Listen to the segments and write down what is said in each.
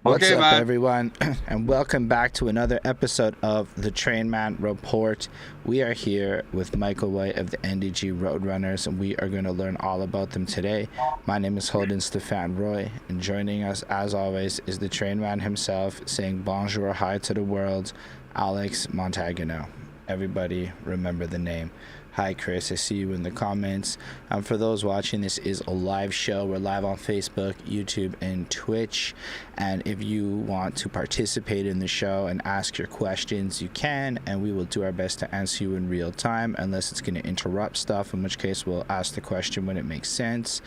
What's Okay, up, man. everyone, and welcome back to another episode of the Trainman Report. We are here with Michael White of the NDG Roadrunners, and we are going to learn all about them today. My name is Holden Stefan Roy, and joining us, as always, is the Trainman himself, saying Bonjour-Hi to the world, Alex Montagano. Everybody remember the name. Hi, Chris. I see you in the comments. For those watching, this is a live show. We're live on Facebook, YouTube, and Twitch. And if you want to participate in the show and ask your questions, you can, and we will do our best to answer you in real time, unless it's going to interrupt stuff, in which case we'll ask the question when it makes sense.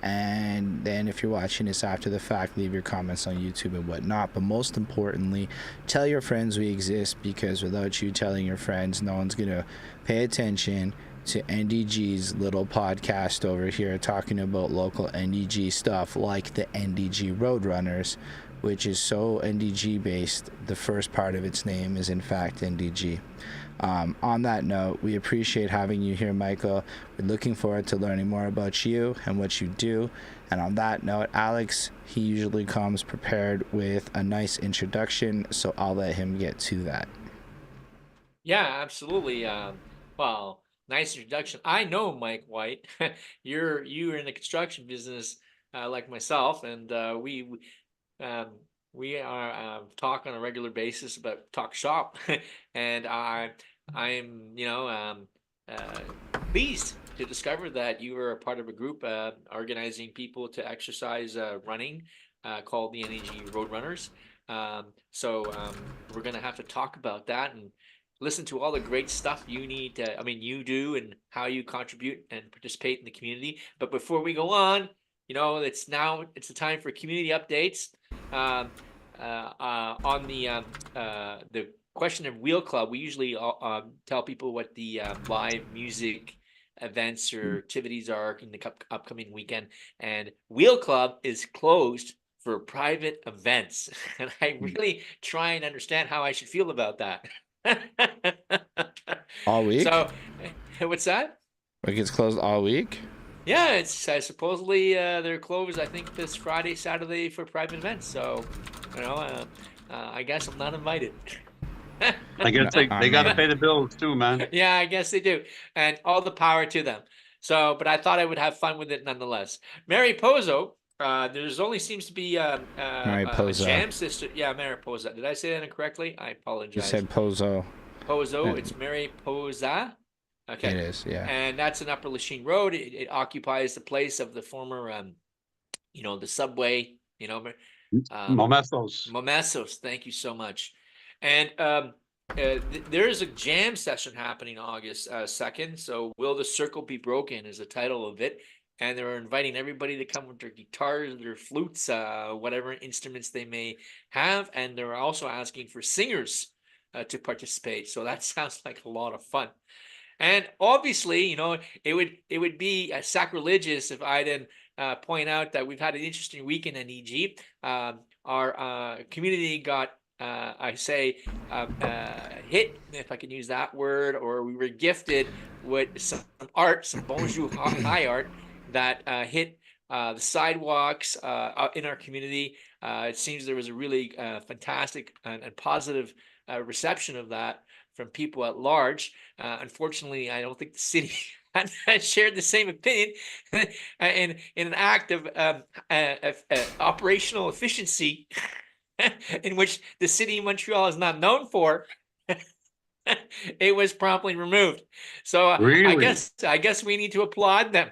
And then if you're watching this after the fact, leave your comments on YouTube and whatnot. But most importantly, tell your friends we exist, because without you telling your friends, no one's going to pay attention to NDG's little podcast over here talking about local NDG stuff like the NDG Roadrunners, which is so NDG based. The first part of its name is in fact NDG. On that note, we appreciate having you here, Michael. We're looking forward to learning more about you and what you do. And on that note, Alex, he usually comes prepared with a nice introduction, so I'll let him get to that. Yeah, absolutely. Well, nice introduction. I know Mike White. You're in the construction business, like myself, and we are talk on a regular basis about talk shop, and I'm pleased to discover that you are a part of a group organizing people to exercise running called the NDGRoadrunners. We're gonna have to talk about that and listen to all the great stuff you do, and how you contribute and participate in the community. But before we go on, it's the time for community updates. On the question of Wheel Club, we usually tell people what the live music events or activities are in the upcoming weekend, and Wheel Club is closed for private events, and I really try and understand how I should feel about that. All week? So, what's that? Like it's closed all week? Yeah, it's supposedly they're closed, I think, this Friday, Saturday for private events. So, I guess I'm not invited. I guess they got to pay the bills too, man. Yeah, I guess they do, and all the power to them. So, but I thought I would have fun with it nonetheless. Mary Pozo, there's only seems to be a jam sister. Yeah, Mariposa. Did I say that incorrectly? I apologize. You said Pozo. Pozo. It's Mary Poza. Okay. It is, yeah. And that's in Upper Lachine Road. It occupies the place of the former, the subway. Momesos. Momesos. Thank you so much. And there is a jam session happening August 2nd. So, Will the Circle Be Broken is the title of it. And they're inviting everybody to come with their guitars, their flutes, whatever instruments they may have. And they're also asking for singers to participate. So that sounds like a lot of fun. And obviously, it would be sacrilegious if I didn't point out that we've had an interesting week in NEG. Our community got, hit, if I can use that word, or we were gifted with some art, some Bonjour-Hi art that hit the sidewalks in our community. It seems there was a really fantastic and positive reception of that from people at large. Unfortunately, I don't think the city shared the same opinion. in an act of operational efficiency, in which the city of Montreal is not known for, it was promptly removed. So Really? I guess we need to applaud them.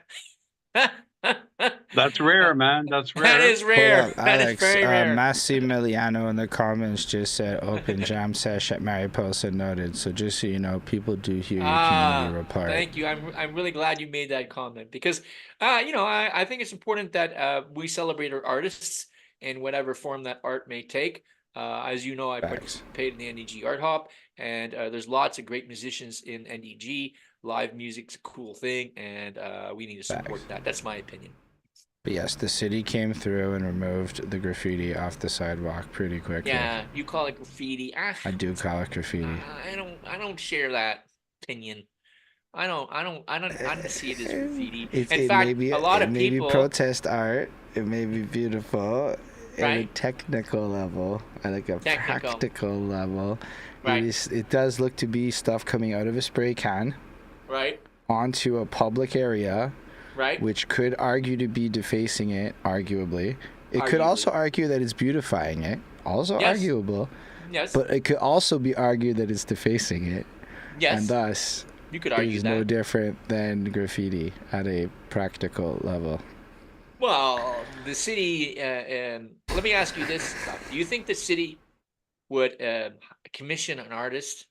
That's rare, man. That's rare. That is rare. Hold up, that Alex, is very rare. Massi Miliano in the comments just said open jam sesh at Mariposa noted. So just so you know, people do hear your community report. Thank you. I'm really glad you made that comment, because I think it's important that we celebrate our artists in whatever form that art may take. As you know, I participate in the NDG Art Hop, and there's lots of great musicians in NDG. Live music's a cool thing, and we need to support that. That's my opinion. But yes, the city came through and removed the graffiti off the sidewalk pretty quickly. Yeah, you call it graffiti. I do call it graffiti. I don't share that opinion. I don't see it as graffiti. In fact, a lot of people, protest art. It may be beautiful. at a right? technical level, at like a Technical, practical level, right? it does look to be stuff coming out of a spray can Right? onto a public area, Right? which could argue to be defacing it, arguably. It could Arguably, also argue that it's beautifying it, also yes, arguable, yes, but it could also be argued that it's defacing it, and yes. thus You could argue is no that. different than graffiti at a practical level. Well, the city. Let me ask you this stuff. Do you think the city would commission an artist,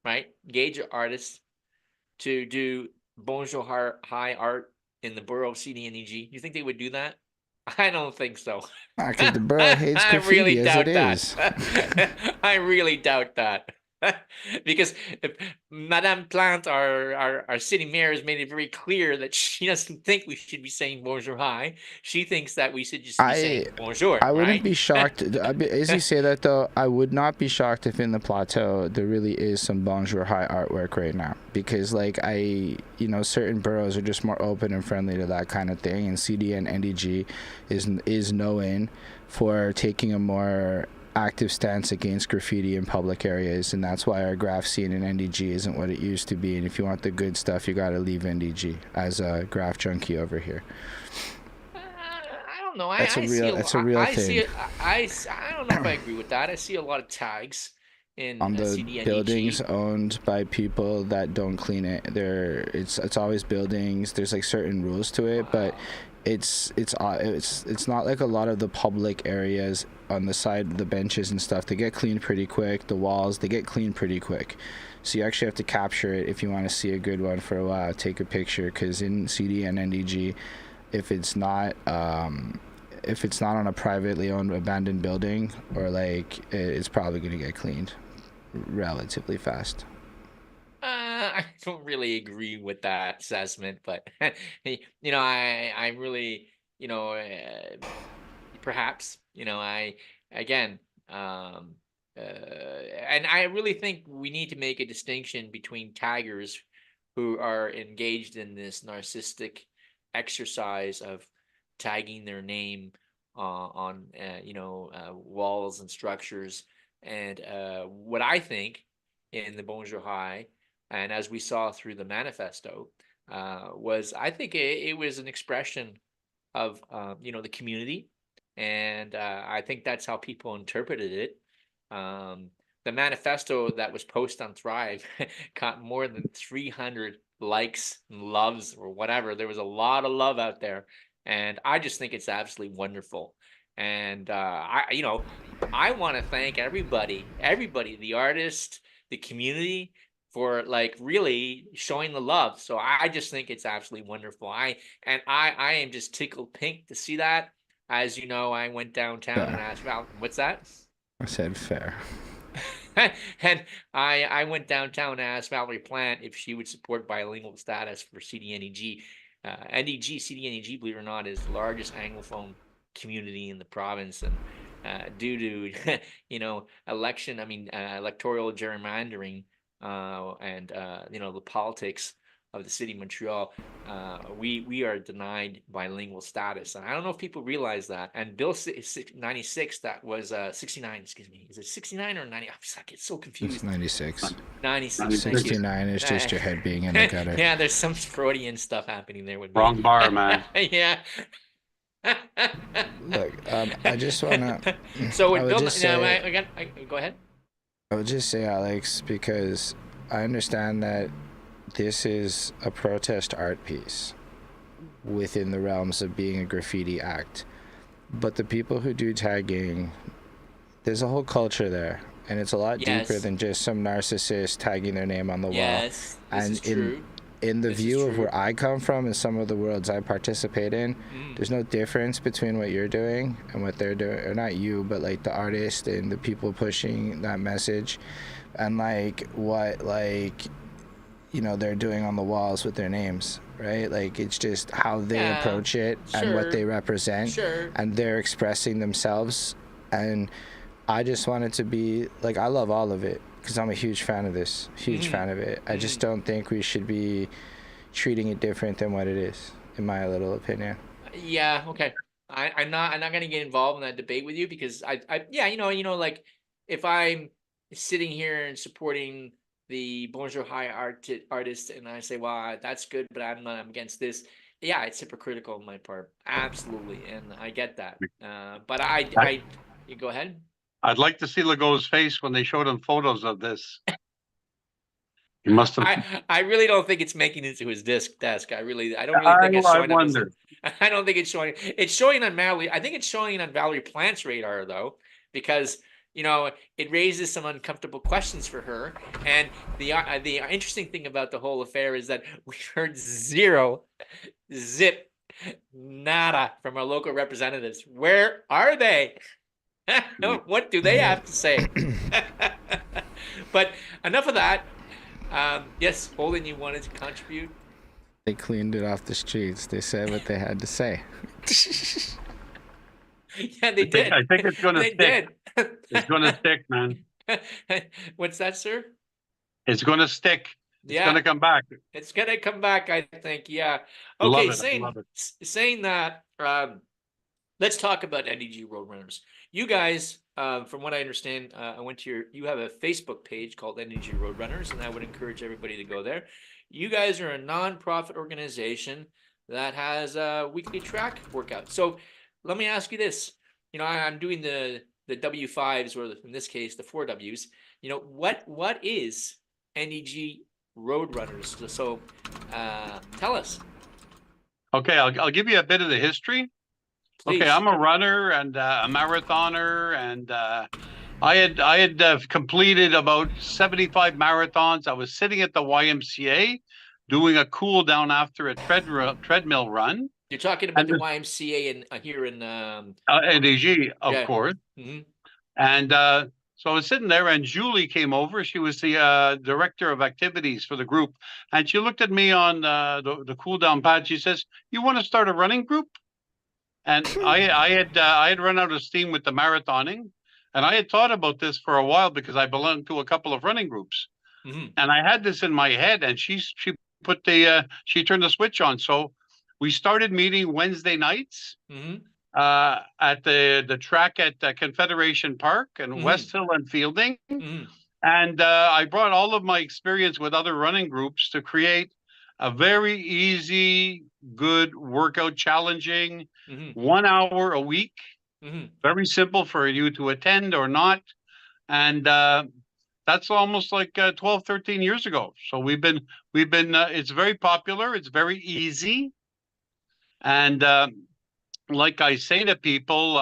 right? Engage an artist to do Bonjour-Hi art in the borough of CDNEG? You think they would do that? I don't think so. Because the borough hates I really graffiti as it doubt that. is. I really doubt that. Because if Madame Plante, our city mayor, has made it very clear that she doesn't think we should be saying bonjour hi. She thinks that we should just be saying bonjour, I wouldn't right? be shocked. As you say that though, I would not be shocked if in the plateau there really is some Bonjour-Hi artwork right now, because certain boroughs are just more open and friendly to that kind of thing, and CDN NDG is known for taking a more active stance against graffiti in public areas, and that's why our graph scene in NDG isn't what it used to be. And if you want the good stuff, you got to leave NDG as a graph junkie over here. I don't know. That's a real thing. I don't know if I agree with that. I see a lot of tags in On the CDNEG. buildings owned by people that don't clean it. It's always buildings. There's like certain rules to it, but it's not like a lot of the public areas on the side, the benches and stuff. They get cleaned pretty quick. The walls, they get cleaned pretty quick. So you actually have to capture it if you want to see a good one for a while. Take a picture, because in CD and NDG, if it's not on a privately owned abandoned building, or it's probably going to get cleaned relatively fast. I don't really agree with that assessment, but I really, perhaps, I again, and I really think we need to make a distinction between taggers who are engaged in this narcissistic exercise of tagging their name on walls and structures, and what I think in the Bonjour-Hi, and as we saw through the manifesto, was, I think it was an expression of the community, and I think that's how people interpreted it. The manifesto that was posted on Thrive got more than 300 likes and loves or whatever. There was a lot of love out there, and I just think it's absolutely wonderful. And I want to thank everybody, the artist, the community, for really showing the love. So I just think it's absolutely wonderful. I am just tickled pink to see that. As you know, I went downtown and asked Val, what's that? I said fair. And I went downtown and asked Valerie Plant if she would support bilingual status for CDNEG. CDNEG, believe it or not, is the largest Anglophone community in the province, and due to electoral gerrymandering, and the politics of the city of Montreal, we are denied bilingual status. And I don't know if people realize that. And Bill 96, that was 69, excuse me. Is it 69 or 90? I get so confused. It's 96. 96. 69 is just your head being in the gutter. Yeah, there's some Freudian stuff happening there with me. Wrong bar, man. Yeah. Look, I just want to... So with Bill, go ahead. I would just say, Alex, because I understand that this is a protest art piece within the realms of being a graffiti act. But the people who do tagging, there's a whole culture there. And it's a lot deeper than just some narcissist tagging their name on the wall. Yes, this is true. In the view of where I come from and some of the worlds I participate in, there's no difference between what you're doing and what they're doing. Or not you, but the artist and the people pushing that message. And what they're doing on the walls with their names, right? It's just how they approach it and what they represent. And they're expressing themselves. And I just want it to be, I love all of it, because I'm a huge fan of this, fan of it. I just don't think we should be treating it different than what it is, in my little opinion. Yeah, okay. I'm not going to get involved in that debate with you because yeah, like if I'm sitting here and supporting the Bonjour-Hi artist and I say, well, that's good, but I'm against this. Yeah, it's hypocritical on my part. Absolutely. And I get that. But you go ahead. I'd like to see Legault's face when they showed him photos of this. He must have. I really don't think it's making it to his desk. I don't really think it's I showing up. wonder. I don't think it's showing. It's showing on Valerie. I think it's showing on Valerie Plante's radar though, because it raises some uncomfortable questions for her. And the interesting thing about the whole affair is that we heard zero, zip, nada from our local representatives. Where are they? What do they have to say? But enough of that. Yes, Holden, you wanted to contribute? They cleaned it off the streets. They said what they had to say. Yeah, they did. I think it's going to stick. It's going to stick, man. What's that, sir? It's going to stick. It's Yeah. going to come back. It's going to come back, I think. Yeah. Okay, Love it. saying that, let's talk about NDG Roadrunners. You guys, from what I understand, you have a Facebook page called NDG Roadrunners, and I would encourage everybody to go there. You guys are a non-profit organization that has a weekly track workout. So let me ask you this. I'm doing the W5s, or in this case, the 4Ws. What is NDG Roadrunners? So tell us. Okay, I'll give you a bit of the history. Please. Okay, I'm a runner and a marathoner, and I had completed about 75 marathons. I was sitting at the YMCA doing a cool down after a treadmill run. You're talking about the YMCA here in NDG, of course. Mm-hmm. And so I was sitting there, and Julie came over. She was the director of activities for the group, and she looked at me on the cool down pad. She says, "You want to start a running group?" And I had run out of steam with the marathoning, and I had thought about this for a while because I belonged to a couple of running groups, and I had this in my head. And she turned the switch on. So we started meeting Wednesday nights at the track at Confederation Park and West Hill and Fielding, and I brought all of my experience with other running groups to create a very easy, good workout, challenging, 1 hour a week, very simple for you to attend or not. And that's almost like 12, 13 years ago. So we've been, it's very popular. It's very easy. And like I say to people,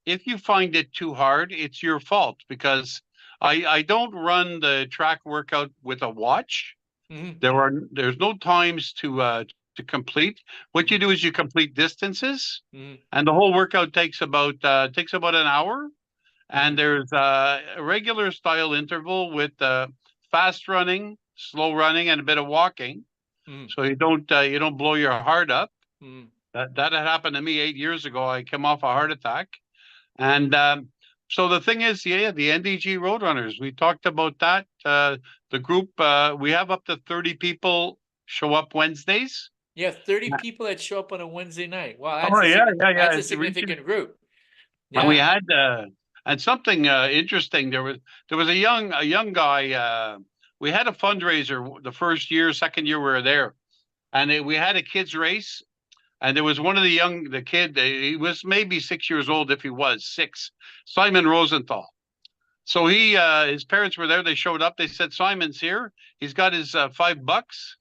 if you find it too hard, it's your fault, because I don't run the track workout with a watch. There's no times to complete. What you do is you complete distances, and the whole workout takes about an hour. And there's a regular style interval with fast running, slow running, and a bit of walking, so you don't blow your heart up. That had happened to me 8 years ago. I came off a heart attack, and so the thing is, the NDG Roadrunners, we talked about that. The group, we have up to 30 people show up Wednesdays. Yeah, 30 people that show up on a Wednesday night. Wow, that's a significant group. Yeah. And we had and something interesting. There was a young guy. We had a fundraiser the first year, second year we were there, and we had a kids race. And there was one of the kid, he was maybe 6 years old, if he was 6, Simon Rosenthal. So his parents were there. They showed up. They said, "Simon's here. He's got his $5."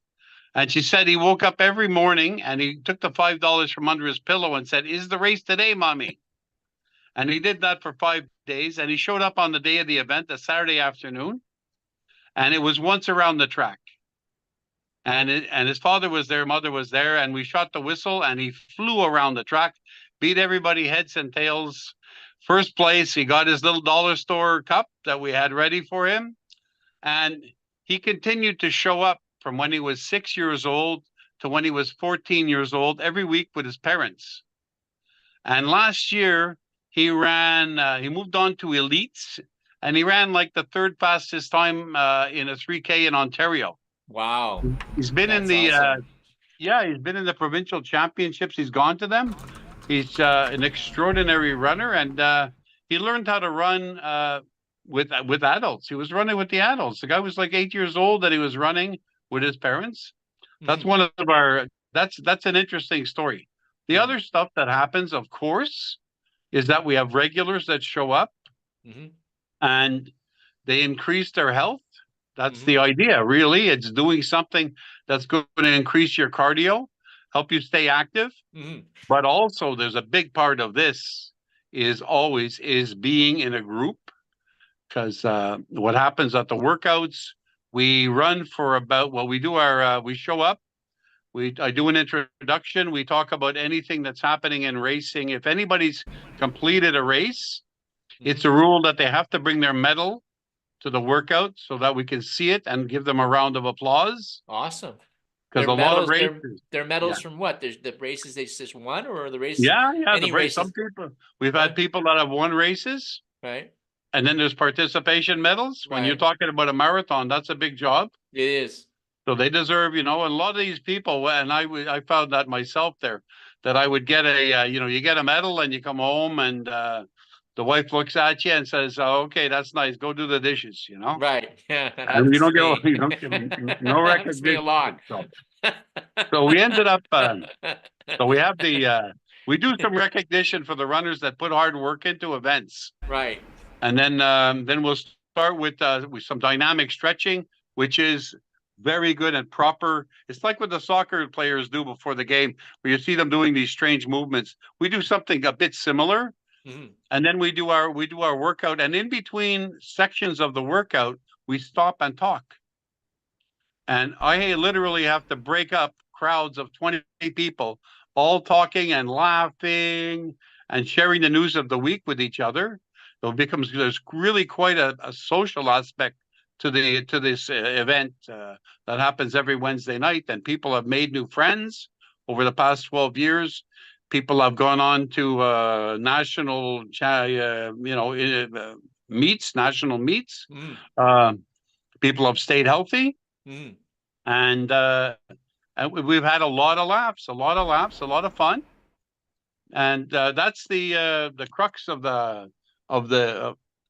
And she said he woke up every morning and he took the $5 from under his pillow and said, "Is the race today, Mommy?" And he did that for 5 days. And he showed up on the day of the event, a Saturday afternoon. And it was once around the track. And his father was there, mother was there, and we shot the whistle, and he flew around the track, beat everybody heads and tails. First place, he got his little dollar store cup that we had ready for him. And he continued to show up from when he was 6 years old to when he was 14 years old every week with his parents. And last year, he moved on to elites, and he ran like the third fastest time in a 3K in Ontario. Wow. He's been in the awesome. he's been in the provincial championships. He's gone to them. He's an extraordinary runner, and he learned how to run with adults. He was running with the adults. The guy was like 8 years old that he was running with his parents. That's Mhm. one of our. That's an interesting story. The Mhm. other stuff that happens, of course, is that we have regulars that show up Mhm. and they increase their health. That's Mhm. the idea, really. It's doing something that's going to increase your cardio, help you stay active. Mhm. But also, there's a big part of this is being in a group because what happens at the workouts, we run for about well, we show up. I do an introduction. We talk about anything that's happening in racing. If anybody's completed a race, it's Mhm. a rule that they have to bring their medal to the workout so that we can see it and give them a round of applause. Awesome. Because a lot of races, Their yeah, medals from what? There's the races they just won, or the races, yeah, the any race. Some races, people we've huh? had people that have won races, Right? and then there's participation medals. When you're Right. talking about a marathon, that's a big job. It is. So they deserve, and a lot of these people, and I found that myself there, that I would get you get a medal and you come home and the wife looks at you and says, oh, "Okay, that's nice. Go do the dishes," Right. Yeah, that and you happens don't to get me. you don't get no That happens to me a recognition. lot. So we ended up. So we have we do some recognition for the runners that put hard work into events, Right. and then we'll start with some dynamic stretching, which is very good and proper. It's like what the soccer players do before the game, where you see them doing these strange movements. We do something a bit similar, Mhm. and then we do our workout, and in between sections of the workout, we stop and talk. And I literally have to break up crowds of 20 people, all talking and laughing and sharing the news of the week with each other. So it becomes there's really quite a social aspect to this event that happens every Wednesday night, and people have made new friends over the past 12 years. People have gone on to meets, national meets. Mhm. Uh, People have stayed healthy, Mhm. and we've had a lot of laughs, a lot of fun, and that's the crux of the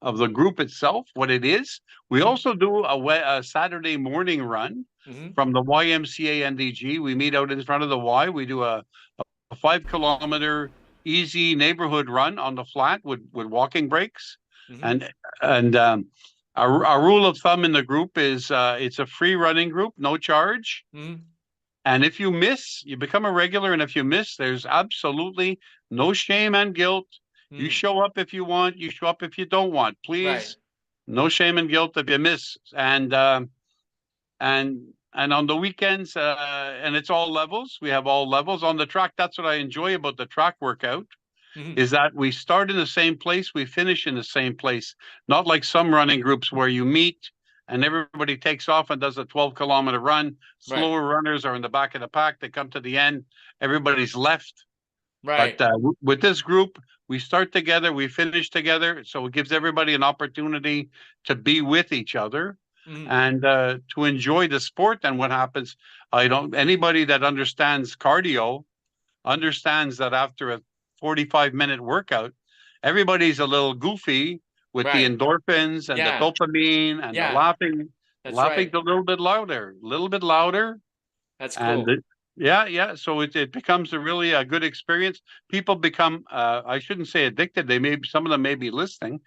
of the group itself. What it is, we Mhm. also do a Saturday morning run Mhm. from the YMCA NDG. We meet out in front of the Y. We do a 5 kilometer easy neighborhood run on the flat with walking breaks, Mhm. and our rule of thumb in the group is it's a free running group, no charge. Mhm. And if you miss, you become a regular. And if you miss, there's absolutely no shame and guilt. You Mhm. show up if you want, you show up if you don't want. Right. Please, no shame and guilt if you miss. And on the weekends, and it's all levels. We have all levels on the track. That's what I enjoy about the track workout Mhm. is that we start in the same place, we finish in the same place. Not like some running groups where you meet and everybody takes off and does a 12-kilometer run. Right. Slower runners are in the back of the pack. They come to the end, everybody's left. But Right. with this group, we start together, we finish together. So it gives everybody an opportunity to be with each other Mhm. and to enjoy the sport. And what happens, anybody that understands cardio understands that after a 45-minute workout, everybody's a little goofy with the Right. endorphins and the Yeah. dopamine and the Yeah. laughing, That's laughing right. a little bit louder. That's And cool. yeah, yeah. So it becomes a good experience. People become, I shouldn't say addicted. Some of them may be listening,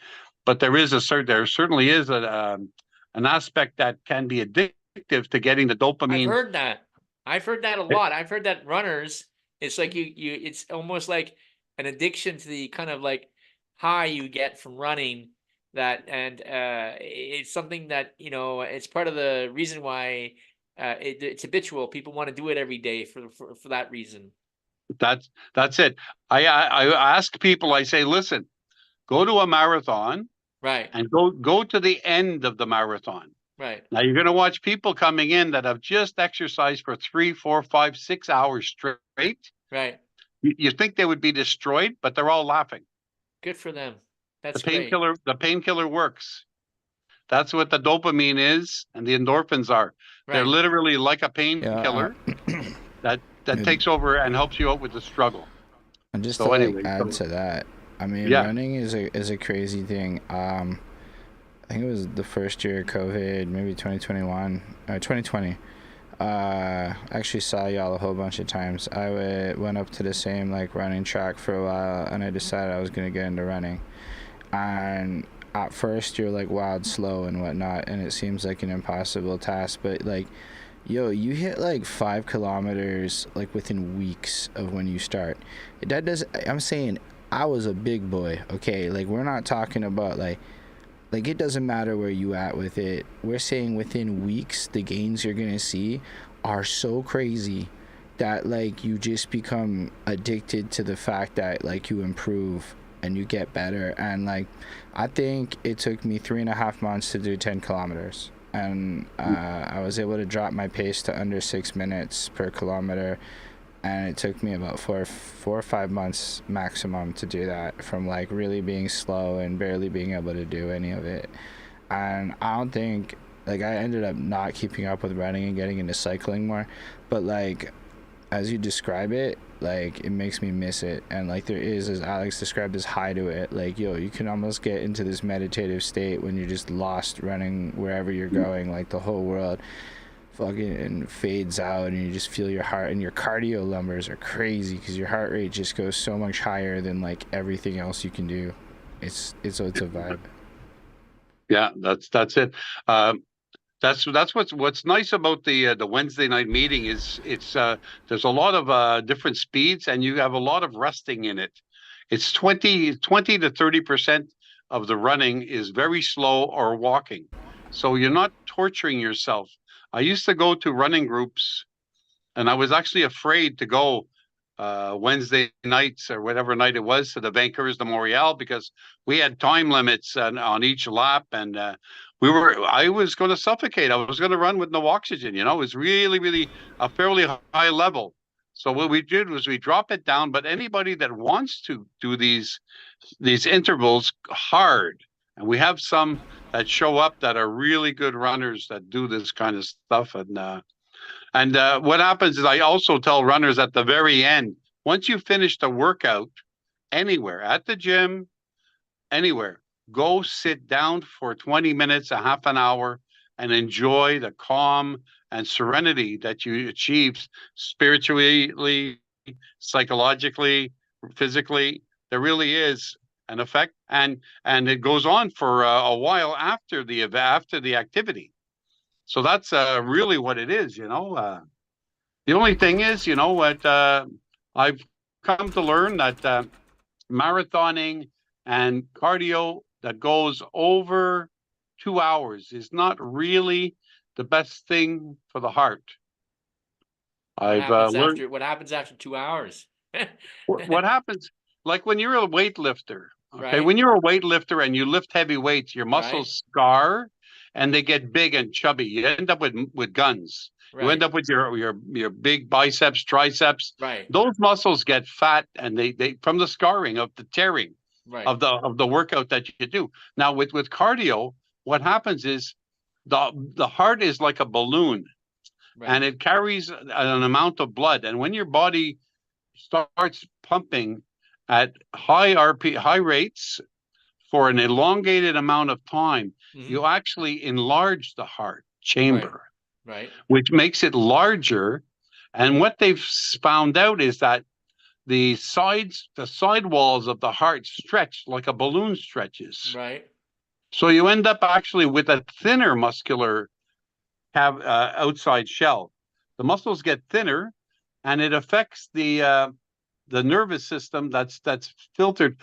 but there certainly is an aspect that can be addictive to getting the I've dopamine. heard that. I've heard that a It- lot. I've heard that runners, it's like it's almost like an addiction to the kind of like high you get from running that, and it's something that, it's part of the reason why it's habitual. People want to do it every day for that reason. that's it. I ask people, I say, listen, go to a marathon Right. and go to the end of the marathon. Right. Now you're going to watch people coming in that have just exercised for 3, 4, 5, 6 hours straight. Right. You think they would be destroyed, but they're all laughing. Good for them. The That's great. painkiller works. That's what the dopamine is, and the endorphins are. They're Right. literally like a Yeah. painkiller that takes over and helps you out with the struggle. And just to So like anyway, add so to that, I mean, yeah, running is a crazy thing. I think it was the first year of COVID, maybe 2021 or 2020. Actually saw y'all a whole bunch of times. Went up to the same like running track for a while, and I decided I was gonna get into running. And at first you're like wild slow and whatnot, and it seems like an impossible task. But like, yo, you hit like 5 kilometers like within weeks of when you start. That does. I'm saying I was a big boy. Okay, like we're not talking about like it doesn't matter where you at with it. We're saying within weeks the gains you're gonna see are so crazy that like you just become addicted to the fact that like you improve and you get better. And like I think it took me 3.5 months to do 10 kilometers, and I was able to drop my pace to under 6 minutes per kilometer, and it took me about 4 or 5 months maximum to do that, from like really being slow and barely being able to do any of it. And I don't think, like, I ended up not keeping up with running and getting into cycling more, but like as you describe it, like it makes me miss it. And like there is, as Alex described, this high to it. Like, yo, you can almost get into this meditative state when you're just lost running wherever you're going. Like the whole world fucking fades out, and you just feel your heart, and your cardio numbers are crazy because your heart rate just goes so much higher than like everything else you can do. It's a vibe. yeah, that's it. Um, that's what's nice about the Wednesday night meeting is there's a lot of different speeds, and you have a lot of resting in it. It's 20 to 30% of the running is very slow or walking. So you're not torturing yourself. I used to go to running groups, and I was actually afraid to go Wednesday nights or whatever night it was to the Vancouver's de Montreal, because we had time limits on each lap, and I was going to suffocate. I was going to run with no oxygen. It was really, really a fairly high level. So what we did was we drop it down. But anybody that wants to do these intervals hard, and we have some that show up that are really good runners that do this kind of stuff, and what happens is I also tell runners at the very end, once you finish the workout, anywhere, at the gym, anywhere, go sit down for 20 minutes, a half an hour, and enjoy the calm and serenity that you achieve spiritually, psychologically, physically. There really is an effect, and it goes on for a while after the activity. So that's really what it is. The only thing is, what I've come to learn that marathoning and cardio that goes over 2 hours is not really the best thing for the heart. I've learned What happens after 2 hours? what happens, like when you're a weightlifter. Okay, Right, when you're a weightlifter and you lift heavy weights, your right, muscles scar and they get big and chubby. You end up with guns. You end right, up with your big biceps, triceps. right, Those muscles get fat, and they from the scarring of the tearing right, of the workout that you do. Now with cardio, what happens is the heart is like a balloon, right. and it carries an amount of blood. And when your body starts pumping at high rates for an elongated amount of time, Hmm. you actually enlarge the heart Right, chamber, right, which makes it larger. And what they've found out is that the side walls of the heart stretch like a balloon stretches. right, So you end up actually with a thinner muscular outside shell. The muscles get thinner, and it affects the nervous system that's filtered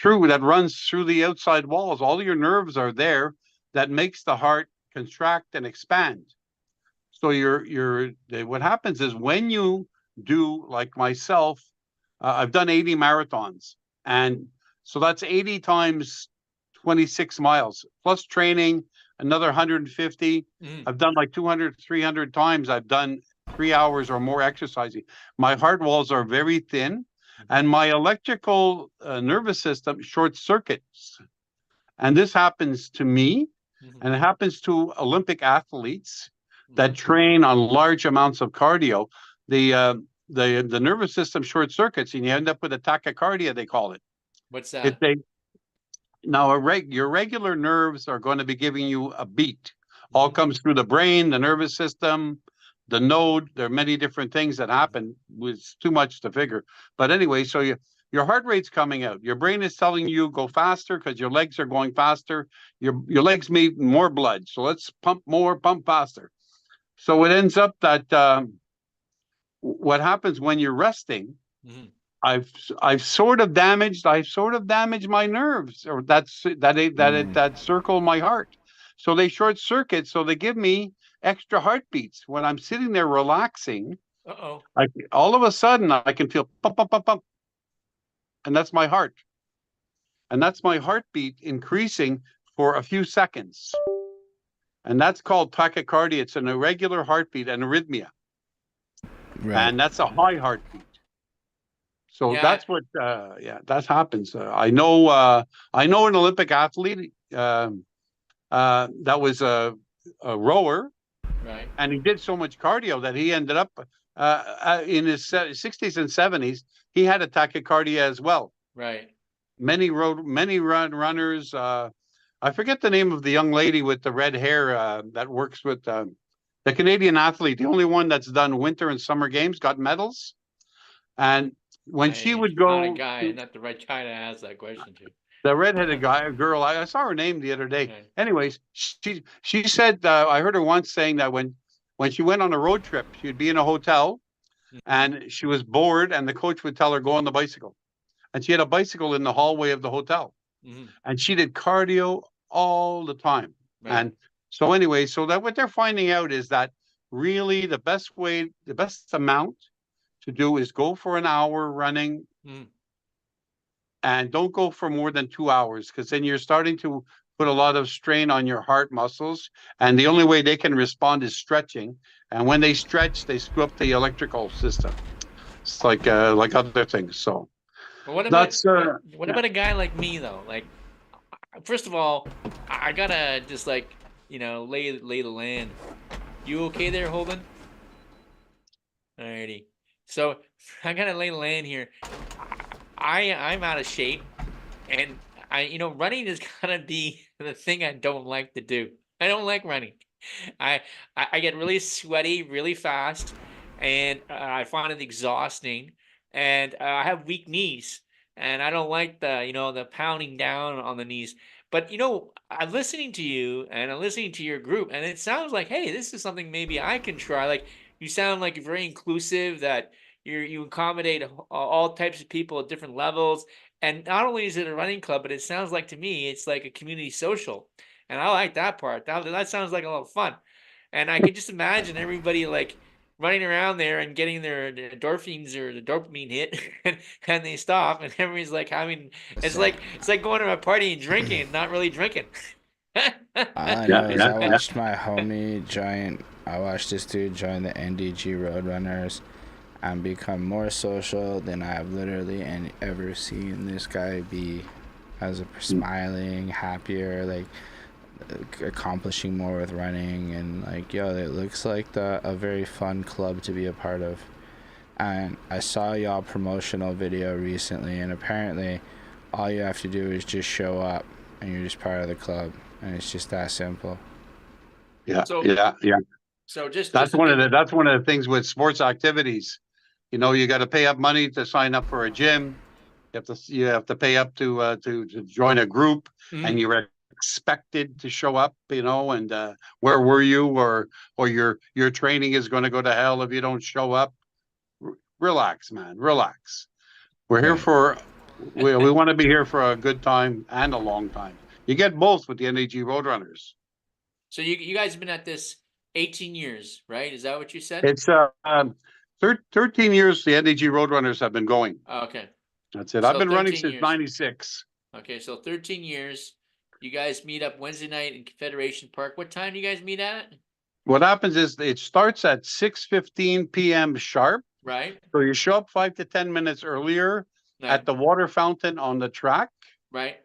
through, that runs through the outside walls. All your nerves are there, that makes the heart contract and expand. So what happens is when you do, like myself, I've done 80 marathons, and so that's 80 times 26 miles plus training, another 150. mm, I've done like 200, 300 times. I've done 3 hours or more exercising. My heart walls are very thin, mhm, and my electrical nervous system short circuits. And this happens to me, mhm, and it happens to Olympic athletes that mhm, train on large amounts of cardio. The the nervous system short circuits, and you end up with a tachycardia, they call it. What's that? Now, your regular nerves are going to be giving you a beat. All comes through the brain, the nervous system, the node. There are many different things that happen. It's too much to figure. But anyway, so your heart rate's coming out. Your brain is telling you go faster because your legs are going faster. Your legs need more blood. So let's pump more, pump faster. So it ends up that what happens when you're resting, I've sort of damaged my nerves, or that circle my heart. So they short circuit, so they give me extra heartbeats. When I'm sitting there relaxing, all of a sudden I can feel pump, pump, pump, pump. And that's my heart. And that's my heartbeat increasing for a few seconds. And that's called tachycardia. It's an irregular heartbeat, an arrhythmia. Right. And that's a high heartbeat. So that's what, that happens. I know an Olympic athlete that was a rower, right? And he did so much cardio that he ended up in his 60s and 70s. He had a tachycardia as well. Right. Many runners. I forget the name of the young lady with the red hair that works with the Canadian athlete, the only one that's done winter and summer games, got medals, and when she would go, not a guy, not the right guy to ask that question to. The redheaded girl, I saw her name the other day. Okay. Anyways, she said, I heard her once saying that when she went on a road trip, she'd be in a hotel, and she was bored, and the coach would tell her, go on the bicycle. And she had a bicycle in the hallway of the hotel. And she did cardio all the time. Right. And so anyway, so that what they're finding out is that really the best amount to do is go for an hour running, and don't go for more than 2 hours, because then you're starting to put a lot of strain on your heart muscles, and the only way they can respond is stretching. And when they stretch, they screw up the electrical system. It's like other things. So what about a guy like me though? Like, first of all, I gotta just lay the land. You okay there, Holden? Alrighty. So I gotta lay the land here. I'm out of shape, and running is gonna be the thing I don't like to do. I don't like running. I get really sweaty really fast, and I find it exhausting, and I have weak knees, and I don't like the pounding down on the knees. But I'm listening to you, and I'm listening to your group, and it sounds like, hey, this is something maybe I can try. Like, you sound like you're very inclusive, that you accommodate all types of people at different levels. And not only is it a running club, but it sounds like, to me, it's like a community social. And I like that part. That sounds like a lot of fun. And I can just imagine everybody like running around there and getting their endorphins or the dopamine hit, and they stop, and everybody's like having, it's like going to a party and drinking and not really drinking. I watched my homie I watched this dude join the NDGRoadrunners and become more social than I've literally ever seen this guy be, as a smiling, happier, like accomplishing more with running, and it looks like a very fun club to be a part of. And I saw y'all promotional video recently, and apparently all you have to do is just show up and you're just part of the club, and it's just that simple. Yeah. So that's one of the things with sports activities. You got to pay up money to sign up for a gym. You have to pay up to join a group, and you're expected to show up. And where were you, or your training is going to go to hell if you don't show up. Relax, man. Relax. We're here we want to be here for a good time and a long time. You get both with the NDGRoadrunners. So you guys have been at this 18 years, right? Is that what you said? It's 13 years the NDGRoadrunners have been going. Oh, okay. That's it. I've been running since 96. Okay, so 13 years. You guys meet up Wednesday night in Confederation Park. What time do you guys meet at? What happens is it starts at 6:15 p.m. sharp. Right. So you show up 5 to 10 minutes earlier at the water fountain on the track. Right.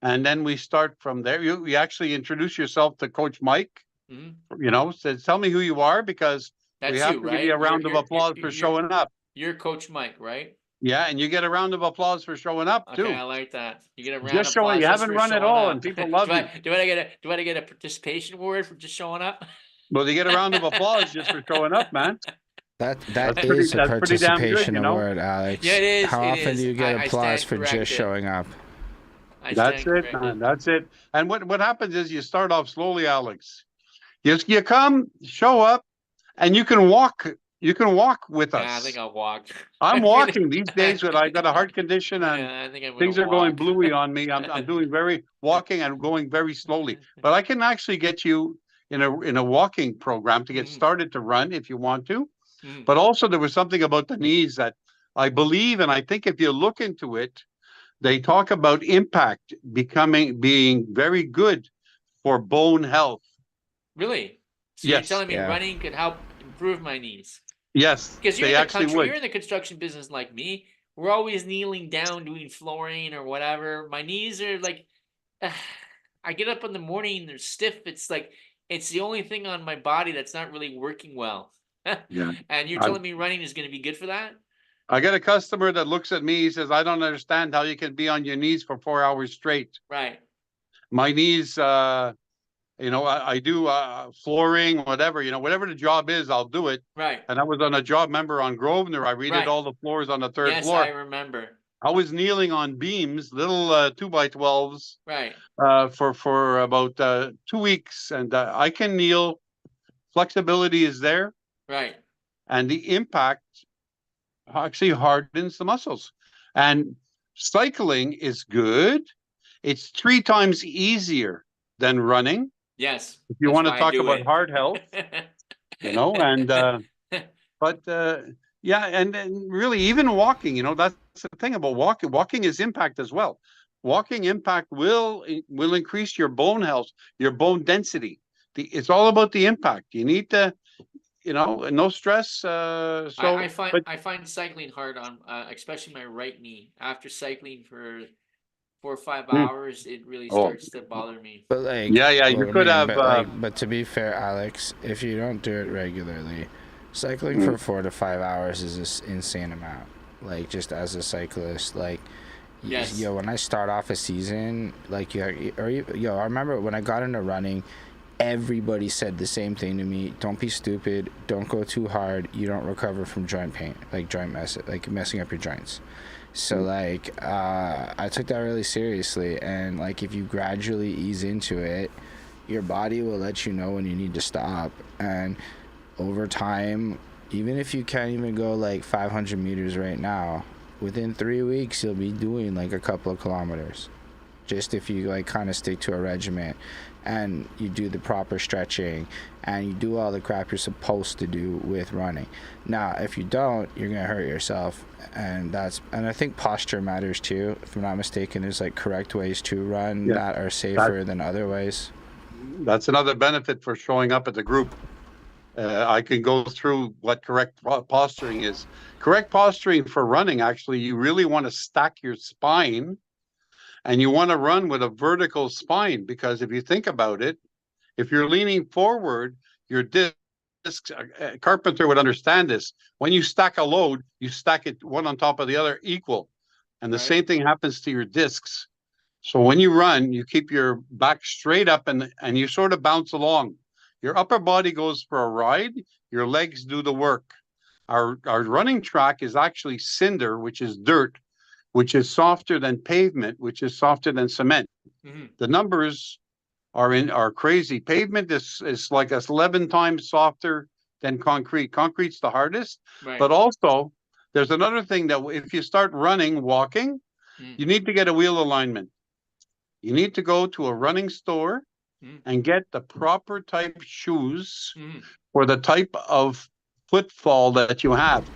And then we start from there. You actually introduce yourself to Coach Mike. Says, tell me who you are, because we have to give you a round of applause for showing up. You're Coach Mike, right? Yeah, and you get a round of applause for showing up Okay, too. I like that. You get a round Just of showing, applause you just haven't for run at showing all, up. and people love you. Do I get a participation award for just showing up? Well, you get a round of applause just for showing up, man. That That's is a pretty damn good, participation you know. award, Alex. Yeah, it is. How It often is. do you get I applause stand for just corrected. showing up? I That's stand it, corrected. man. That's it. And what happens is you start off slowly, Alex. You come, show up, and you can walk. You can walk with us. Yeah, I think I'll walk. I'm walking these days when I got a heart condition and Yeah, I think I'm things gonna are going walk. bluey on me. I'm doing walking and going very slowly. But I can actually get you in a walking program to get started to run if you want to. But also there was something about the knees that I believe, and I think if you look into it, they talk about impact being very good for bone health. Really? So you're Yes. telling me Yeah. running could help improve my knees? Yes, Because they actually would. you're in the construction business like me. We're always kneeling down doing flooring or whatever. My knees are like, I get up in the morning, they're stiff. It's like it's the only thing on my body that's not really working well. Yeah. And you're telling me running is going to be good for that? I get a customer that looks at me, he says, I don't understand how you can be on your knees for 4 hours straight. Right. My knees, I do flooring, whatever, whatever the job is, I'll do it. Right. And I was on a job member on Grosvenor. I redid all the floors on the third floor. Yes, I remember. I was kneeling on beams, little 2x12s, Right. for about 2 weeks. And I can kneel. Flexibility is there. Right. And the impact actually hardens the muscles. And cycling is good. It's 3 times easier than running. Yes. If you want to talk about heart health, yeah, and really even walking, that's the thing about walking. Walking is impact as well. Walking impact will increase your bone health, your bone density. It's all about the impact. You need to, no stress. I find cycling hard on, especially my right knee. After cycling for 4 or 5 hours, it really starts to bother me. But like, you could have. But to be fair, Alex, if you don't do it regularly, cycling for 4 to 5 hours is an insane amount. Like, just as a cyclist, like, yes. When I start off a season, like, I remember when I got into running, everybody said the same thing to me: don't be stupid, don't go too hard, you don't recover from joint pain, like messing up your joints. So like I took that really seriously, and like if you gradually ease into it, your body will let you know when you need to stop. And over time, even if you can't even go like 500 meters right now, within 3 weeks you'll be doing like a couple of kilometers, just if you like kind of stick to a regiment and you do the proper stretching and you do all the crap you're supposed to do with running. Now, if you don't, you're gonna hurt yourself, and I think posture matters too. If I'm not mistaken, there's like correct ways to run that are safer than other ways. That's another benefit for showing up at the group. I can go through what correct posturing is. Correct posturing for running, actually, you really want to stack your spine. And you want to run with a vertical spine, because if you think about it, if you're leaning forward, your discs, Carpenter would understand this. When you stack a load, you stack it one on top of the other equal. And the same thing happens to your discs. So when you run, you keep your back straight up and you sort of bounce along. Your upper body goes for a ride, your legs do the work. Our running track is actually cinder, which is dirt, which is softer than pavement, which is softer than cement. The numbers are crazy. Pavement is like 11 times softer than concrete. Concrete's the hardest. But also, there's another thing that if you start walking, you need to get a wheel alignment. You need to go to a running store and get the proper type shoes for the type of footfall that you have.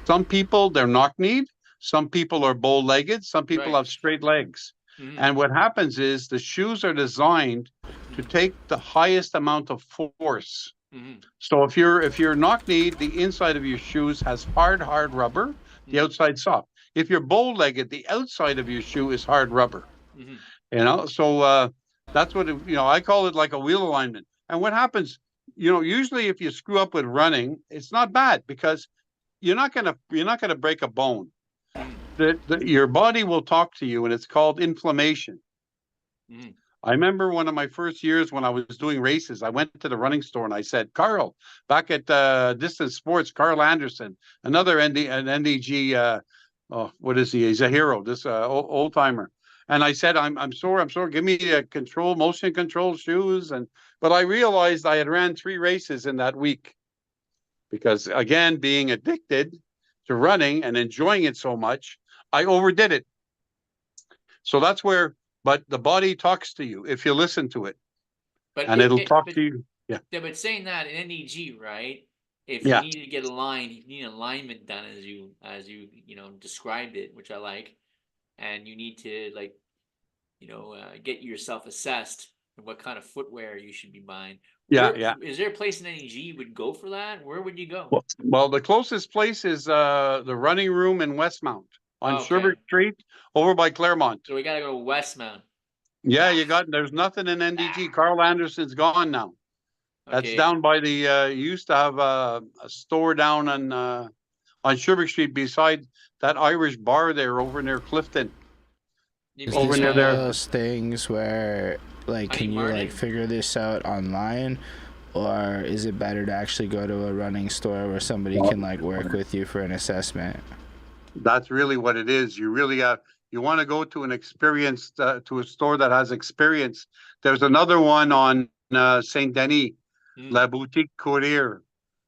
Some people, they're knock-kneed. Some people are bow-legged. Some people have straight legs. And what happens is the shoes are designed to take the highest amount of force. So if you're knock-kneed, the inside of your shoes has hard rubber, the outside soft. If you're bow-legged, the outside of your shoe is hard rubber. So that's what I call it, like a wheel alignment. And what happens, usually if you screw up with running, it's not bad, because you're not gonna break a bone. Mm. Your body will talk to you, and it's called inflammation. Mm. I remember one of my first years when I was doing races, I went to the running store and I said, Carl, back at Distance Sports, Carl Anderson, another an NDG, what is he? He's a hero, this old timer. And I said, I'm sore. Give me a motion control shoes. But I realized I had ran 3 races in that week because, again, being addicted to running and enjoying it so much, I overdid it. So that's where, but the body talks to you if you listen to it, and it'll talk to you. Yeah. Yeah, but saying that in NDG, right? If you Yeah. need to get aligned, you need alignment done as you described it, which I like, and you need to get yourself assessed and what kind of footwear you should be buying. Yeah. Is there a place in NDG you would go for that? Where would you go? Well, the closest place is the running room in Westmount on Sherbrooke Street over by Claremont. So we got to go to Westmount. Yeah, there's nothing in NDG. Carl Anderson's gone now. That's down by the, used to have a store down on Sherbrooke Street beside that Irish bar there over near Clifton. Over near there. Those things where, like, can you like figure this out online, or is it better to actually go to a running store where somebody can like work with you for an assessment? That's really what it is. You really you want to go to an experienced, to a store that has experience. There's another one on Saint Denis, La Boutique Courier.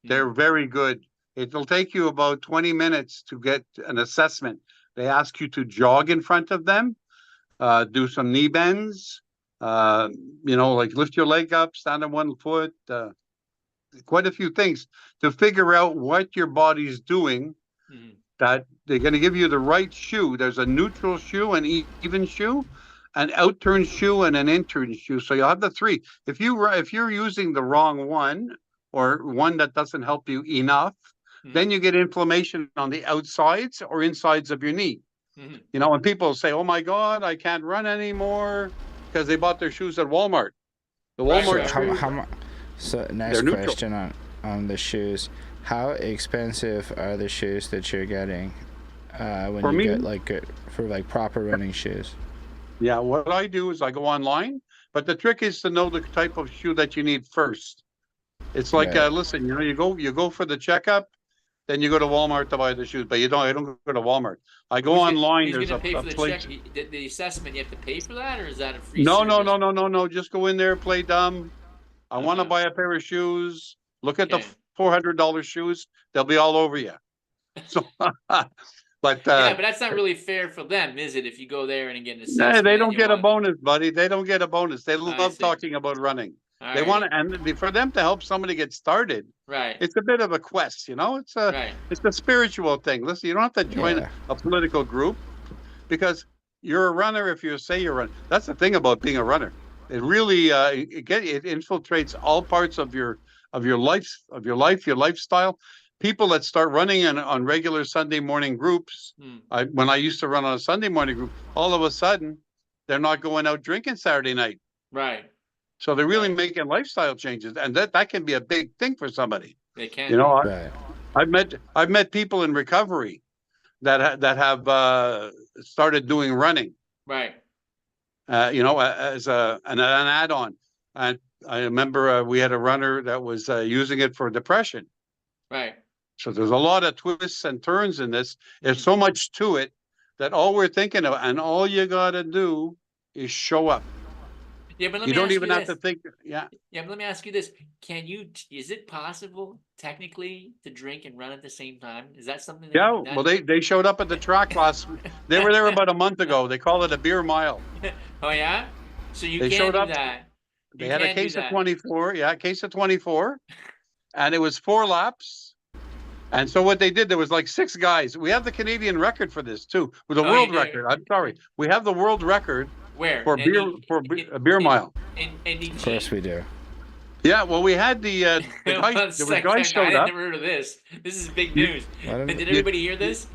They're very good. It'll take you about 20 minutes to get an assessment. They ask you to jog in front of them, do some knee bends, like lift your leg up, stand on one foot, quite a few things to figure out what your body's doing. That they're going to give you the right shoe. There's a neutral shoe, an even shoe, an out-turn shoe, and an in-turn shoe. So you'll have the 3. If you're using the wrong one, or one that doesn't help you enough, then you get inflammation on the outsides or insides of your knee. When people say, "Oh my God, I can't run anymore," because they bought their shoes at Walmart. The Walmart shoes. So next question on the shoes. How expensive are the shoes that you're getting when you get like for like proper running shoes? Yeah, what I do is I go online, but the trick is to know the type of shoe that you need first. It's like, listen, you go for the checkup, then you go to Walmart to buy the shoes, but I don't go to Walmart. I go online. There's a place. The assessment, you have to pay for that, or is that a free? No. Just go in there, play dumb. I want to buy a pair of shoes. Look at the $400 shoes. They'll be all over you. So, but that's not really fair for them, is it? If you go there and get an assessment, they don't get a bonus, buddy. They don't get a bonus. They love talking about running. They want to, and for them to help somebody get started. Right. It's a bit of a quest, It's a spiritual thing. Listen, you don't have to join a political group because you're a runner. If you say you're a runner, that's the thing about being a runner. It really it infiltrates all parts of your life, your lifestyle. People that start running on regular Sunday morning groups, when I used to run on a Sunday morning group, all of a sudden they're not going out drinking Saturday night. Right. So they're really making lifestyle changes, and that can be a big thing for somebody. They can. I've met people in recovery that have started doing running. Right. As an add-on. And I remember we had a runner that was using it for depression. Right. So there's a lot of twists and turns in this. There's so much to it that all we're thinking of, and all you got to do is show up. Yeah, but you don't even have to think. Yeah. Yeah, but let me ask you this: is it possible technically to drink and run at the same time? Is that something? Well, they showed up at the track last. They were there about a month ago. They call it a beer mile. Oh yeah, so they showed up. That. They had a case of 24. Yeah, a case of 24, and it was 4 laps. And so what they did, there was like 6 guys. We have the Canadian record for this too, with the world record. I'm sorry, we have the world record. Where? For a beer mile. NDG. Of course we do. Yeah, well, we had the guys showed up. I never heard of this. This is big news. Did everybody hear this?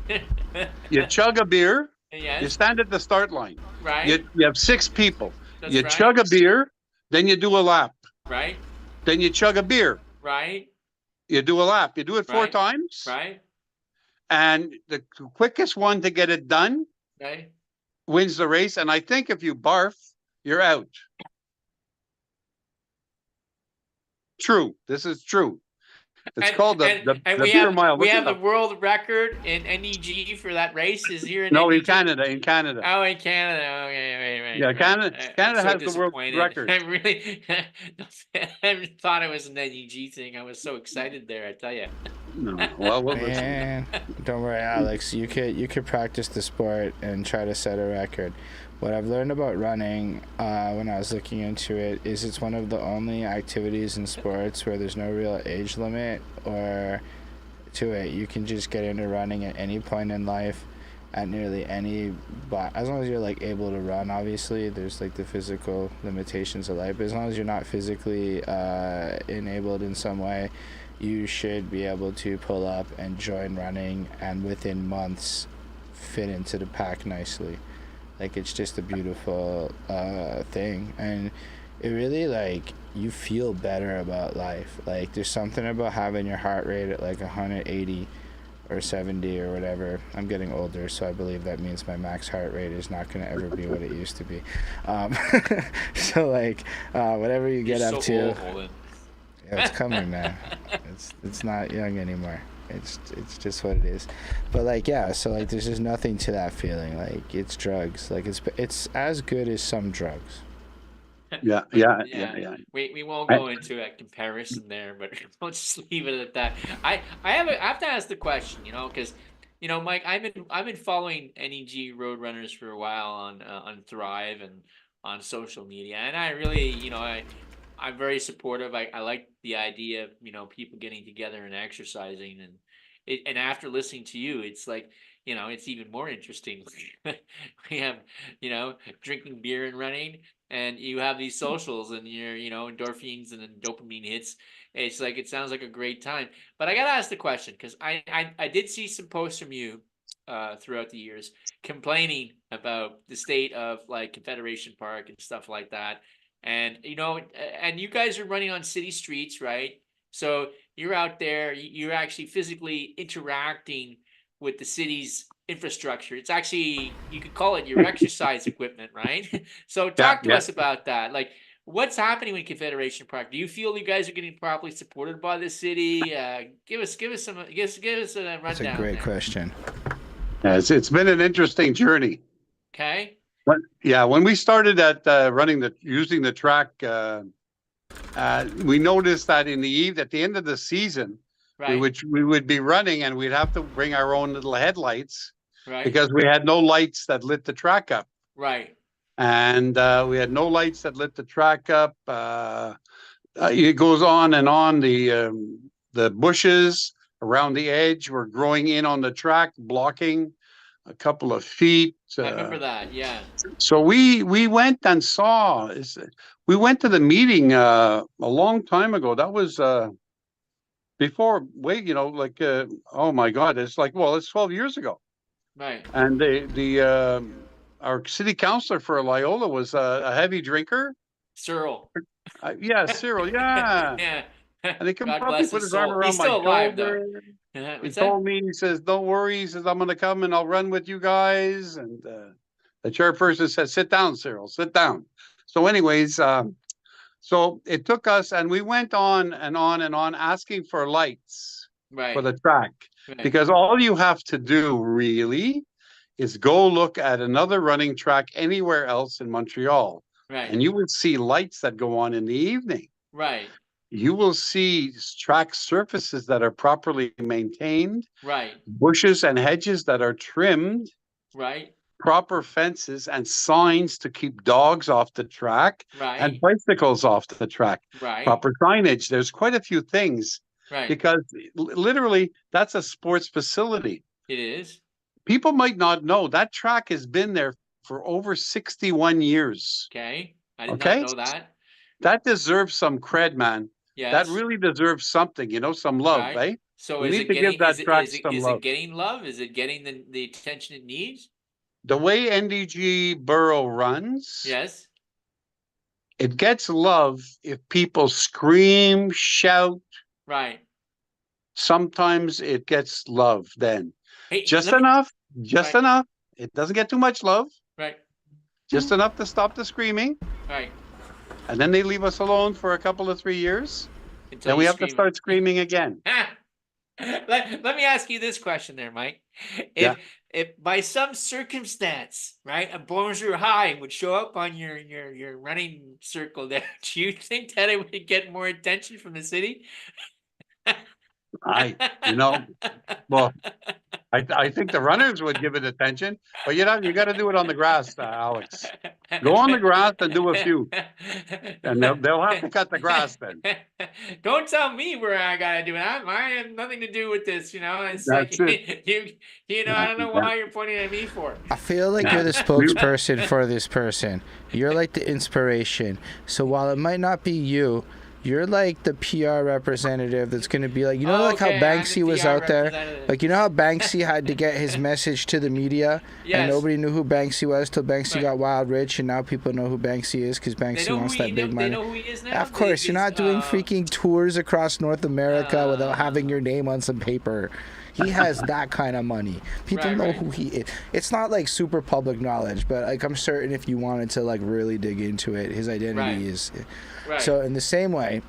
You chug a beer. Yes. You stand at the start line. Right. You have 6 people. You chug a beer, then you do a lap. Right. Then you chug a beer. Right. You do a lap. You do it 4 times. Right. and the quickest one to get it done Okay. wins the race. And I think if you barf, you're out. True. This is true. It's And called and the beer mile. we Look have it the up. world record in NEG for that race. Is here in No, in NEG? Canada. In Canada. Oh, in Canada. Okay, Yeah, right. I'm Canada so has the world disappointed. record. I really I thought it was an NEG thing. I was so excited there, I tell you. No, well, listen. Man, don't worry, Alex. You could practice the sport and try to set a record. What I've learned about running when I was looking into it is it's one of the only activities in sports where there's no real age limit or to it. You can just get into running at any point in life, at nearly any, but as long as you're like able to run. Obviously, there's like the physical limitations of life. But as long as you're not physically enabled in some way, you should be able to pull up and join running, and within months, fit into the pack nicely. Like it's just a beautiful thing, and it really like you feel better about life. Like there's something about having your heart rate at like 180 or 70 or whatever. I'm getting older, so I believe that means my max heart rate is not going to ever be what it used to be. So like whatever you get You're up so to, old, Holden. yeah, it's coming, man. It's not young anymore. It's just what it is. But like yeah, so like there's just nothing to that feeling. Like it's drugs. Like it's as good as some drugs. Yeah. We won't go into a comparison there, but we'll just leave it at that. I have to ask the question, because Mike, I've been following NEG Roadrunners for a while on Thrive and on social media, and I really, I'm very supportive. I like the idea of people getting together and exercising, and after listening to you, it's like it's even more interesting. We have drinking beer and running, and you have these socials and your endorphins and then dopamine hits. It's like it sounds like a great time. But I gotta ask the question because I did see some posts from you throughout the years complaining about the state of like Confederation Park and stuff like that. And and you guys are running on city streets, right? So you're out there, you're actually physically interacting with the city's infrastructure. It's actually, you could call it your exercise equipment, right? So talk to Yeah. us about that. Like, what's happening with Confederation Park? Do you feel you guys are getting properly supported by the city? Give us a rundown. That's a great there. question. Yeah, it's been an interesting journey. Okay. When we started at using the track, we noticed that at the end of the season, Right. we would be running and we'd have to bring our own little headlights Right. because we had no lights that lit the track up. Right. And we had no lights that lit the track up. It goes on and on. The bushes around the edge were growing in on the track, blocking a couple of feet. I remember that. Yeah. So we went and saw. We went to the meeting a long time ago. That was before. Wait, oh my God! It's 12 years ago. Right. And our city councilor for Loyola was a heavy drinker. Cyril. Yeah, Cyril. Yeah. Yeah. And he God probably bless put his his arm soul. around He's my still alive, though. shoulder. He What's told me, he says, "Don't worry." He says, "I'm going to come and I'll run with you guys." And the chairperson said, "Sit down, Cyril. Sit down." So, anyways, so it took us, and we went on and on and on asking for lights for the track, because all you have to do really is go look at another running track anywhere else in Montreal, and you will see lights that go on in the evening. Right. You will see track surfaces that are properly maintained, Right. bushes and hedges that are trimmed, Right. proper fences and signs to keep dogs off the track, and bicycles off the track, proper signage. There's quite a few things, because literally that's a sports facility. It is. People might not know that track has been there for over 61 years. Okay. I did not know that. That deserves some cred, man. Yes. That really deserves something, some love, eh? So we is need it to getting give that track some love. Is it getting love? Is it getting the attention it needs? The way NDG Borough runs, yes, it gets love if people scream, shout, right, sometimes it gets love then. Hey, Just let me, enough, just right, enough. It doesn't get too much love, right, just enough to stop the screaming. right. And then they leave us alone for a couple of 3 years. Until Then you we have to scream. start screaming again. Let me ask you this question there, Mike. Yeah. If by some circumstance, right, a Bonjour-Hi would show up on your running circle there, do you think that it would get more attention from the city? You know, well, I think the runners would give it attention, but you got to do it on the grass, Alex. Go on the grass and do a few, and they'll have to cut the grass then. Don't tell me where I gotta do it. I have nothing to do with this. It's like That's it. I don't know why you're pointing at me for. I feel like you're the spokesperson for this person. You're like the inspiration. So while it might not be you, you're like the PR representative that's going to be like, like how Banksy was out there? Like, how Banksy had to get his message to the media, and nobody knew who Banksy was till Banksy got wild rich, and now people know who Banksy is because Banksy wants that big money. They know who he is now? Of course, you're not doing freaking tours across North America without having your name on some paper. He has that kind of money. People know who he is. It's not like super public knowledge, but like I'm certain if you wanted to like really dig into it, his identity is. Right. So in the same way,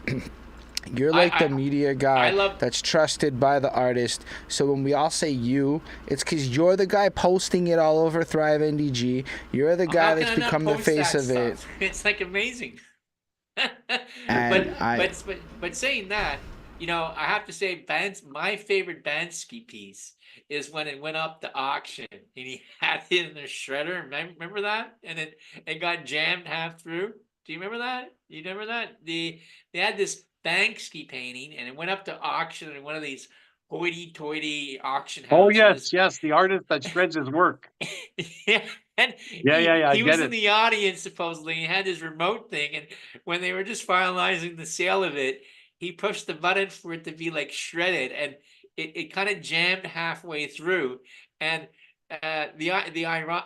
you're like the media guy that's trusted by the artist. So when we all say you, it's because you're the guy posting it all over Thrive NDG. You're the guy that's become the face of it. It's like amazing. And but saying that, I have to say, my favorite Bansky piece is when it went up to auction and he had it in the shredder. Remember that? And it got jammed half through. Do you remember that? They had this Banksy painting and it went up to auction in one of these hoity-toity auction houses. Oh yes, the artist that shreds his work. Yeah. And he was in the audience supposedly. He had his remote thing, and when they were just finalizing the sale of it, he pushed the button for it to be like shredded, and it kind of jammed halfway through. And the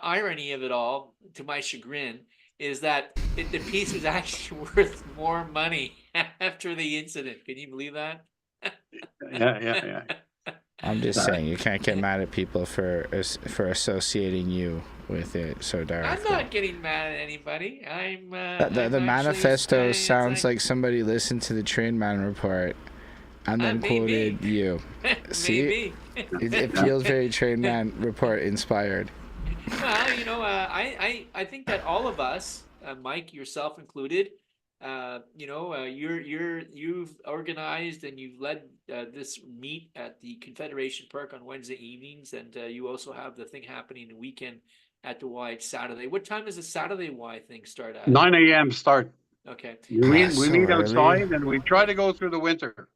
irony of it all, to my chagrin, is that the piece was actually worth more money after the incident. Can you believe that? Yeah. I'm just saying, you can't get mad at people for associating you with it so directly. I'm not getting mad at anybody. The manifesto sounds like somebody listened to the Trainman report and then quoted you. See, it feels very Trainman report inspired. Well, I think that all of us, Mike, yourself included, you've organized and you've led this meet at the Confederation Park on Wednesday evenings, and you also have the thing happening the weekend at the Y Saturday. What time does the Saturday Y thing start at? 9 a.m. start. Okay. We meet outside and we try to go through the winter.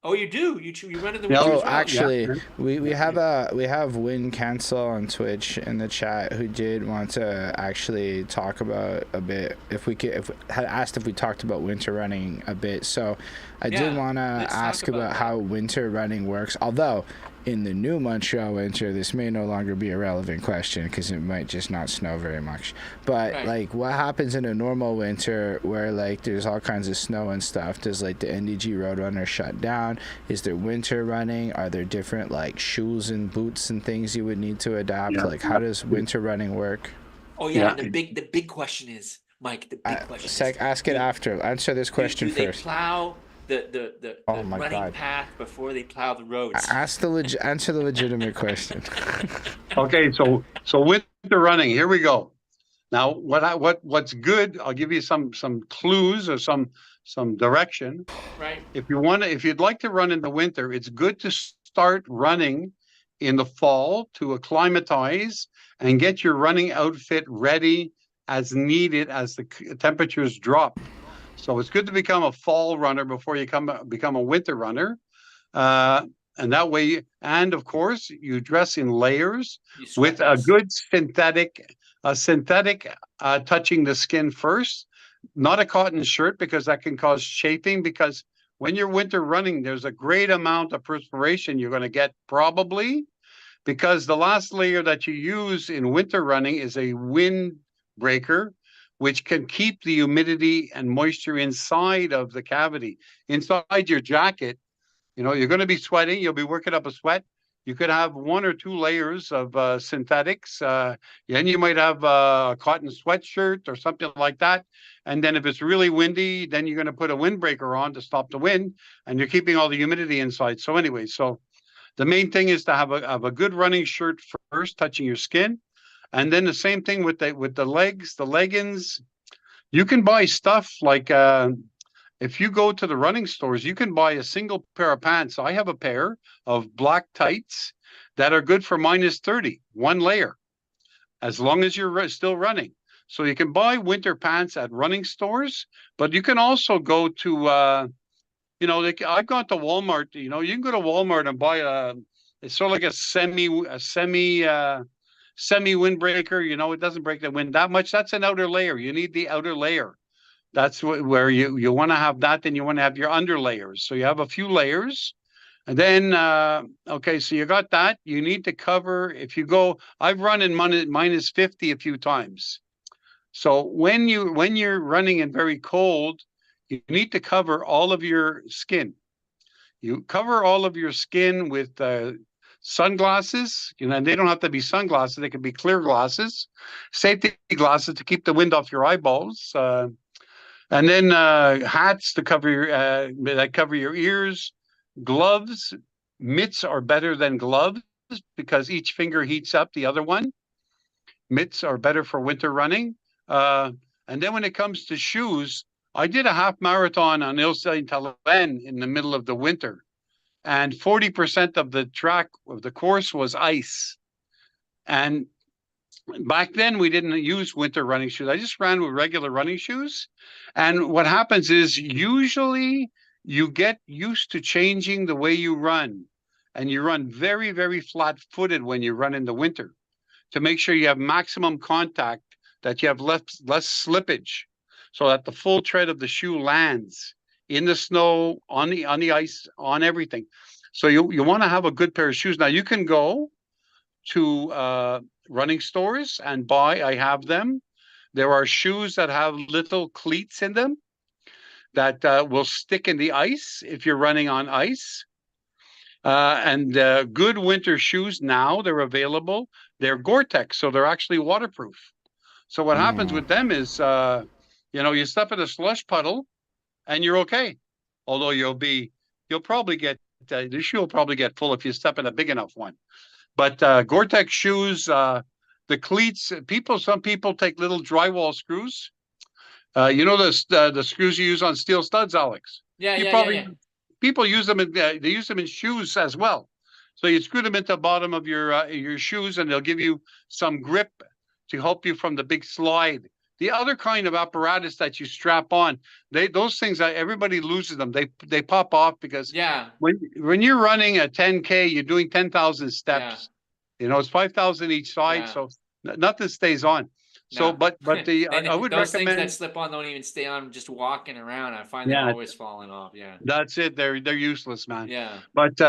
Oh, you do? You run in the winter? Oh, actually, we have Win Cancel on Twitch in the chat who did want to actually talk about a bit if we had asked if we talked about winter running a bit. So I did want to ask about how winter running works. Although in the new Montreal winter, this may no longer be a relevant question because it might just not snow very much. But like, what happens in a normal winter where like there's all kinds of snow and stuff? Does like the NDG Roadrunners shut down? Is there winter running? Are there different like shoes and boots and things you would need to adapt? Like, how does winter running work? Oh yeah, the big question is, Mike. The big question. Ask it after. Answer this question do first. They plow the running path before they plow the roads? Answer the legitimate question. Okay, so winter running. Here we go. Now, what's good? I'll give you some clues or some direction. Right. If you'd like to run in the winter, it's good to start running in the fall to acclimatize and get your running outfit ready as needed as the temperatures drop. So it's good to become a fall runner before you become a winter runner. And that way, and of course, you dress in layers with a good synthetic touching the skin first, not a cotton shirt because that can cause chafing, because when you're winter running, there's a great amount of perspiration you're going to get probably, because the last layer that you use in winter running is a windbreaker, which can keep the humidity and moisture inside of the cavity, inside your jacket. You're going to be sweating. You'll be working up a sweat. You could have 1 or 2 layers of synthetics. Then you might have a cotton sweatshirt or something like that. And then if it's really windy, then you're going to put a windbreaker on to stop the wind, and you're keeping all the humidity inside. So anyway, so the main thing is to have a good running shirt first, touching your skin. And then the same thing with the legs, the leggings. You can buy stuff like if you go to the running stores, you can buy a single pair of pants. I have a pair of black tights that are good for -30, 1 layer, as long as you're still running. So you can buy winter pants at running stores, but you can also go to, I've gone to Walmart. You can go to Walmart and buy it's sort of like a semi windbreaker. It doesn't break the wind that much. That's an outer layer. You need the outer layer. That's where you want to have that. Then you want to have your under layers. So you have a few layers. And then, okay, so you got that. You need to cover, if you go, I've run in -50 a few times. So when you're running in very cold, you need to cover all of your skin. You cover all of your skin with sunglasses, and they don't have to be sunglasses. They can be clear glasses, safety glasses to keep the wind off your eyeballs. And then hats to cover your ears, gloves. Mitts are better than gloves because each finger heats up the other one. Mitts are better for winter running. And then when it comes to shoes, I did a half marathon on Ile Saint-Hélène in the middle of the winter, and 40% of the track of the course was ice. And back then we didn't use winter running shoes. I just ran with regular running shoes. And what happens is usually you get used to changing the way you run, and you run very, very flat-footed when you run in the winter to make sure you have maximum contact, that you have less slippage, so that the full tread of the shoe lands in the snow, on the ice, on everything. So you want to have a good pair of shoes. Now you can go to running stores and buy. I have them. There are shoes that have little cleats in them that will stick in the ice if you're running on ice. And good winter shoes now, they're available. They're Gore-Tex, so they're actually waterproof. So what happens with them is, you step in a slush puddle and you're okay. Although you'll probably get, the shoe will probably get full if you step in a big enough one. But Gore-Tex shoes, the cleats, some people take little drywall screws. The screws you use on steel studs, Alex? Yeah. People use them they use them in shoes as well. So you screw them into the bottom of your shoes, and they'll give you some grip to help you from the big slide. The other kind of apparatus that you strap on, those things, everybody loses them. They pop off because when you're running a 10K, you're doing 10,000 steps. It's 5,000 each side, so nothing stays on. So, No. but I would those recommend things that slip on don't even stay on. Just walking around, I find them always falling off. Yeah, that's it. They're useless, man. Yeah. But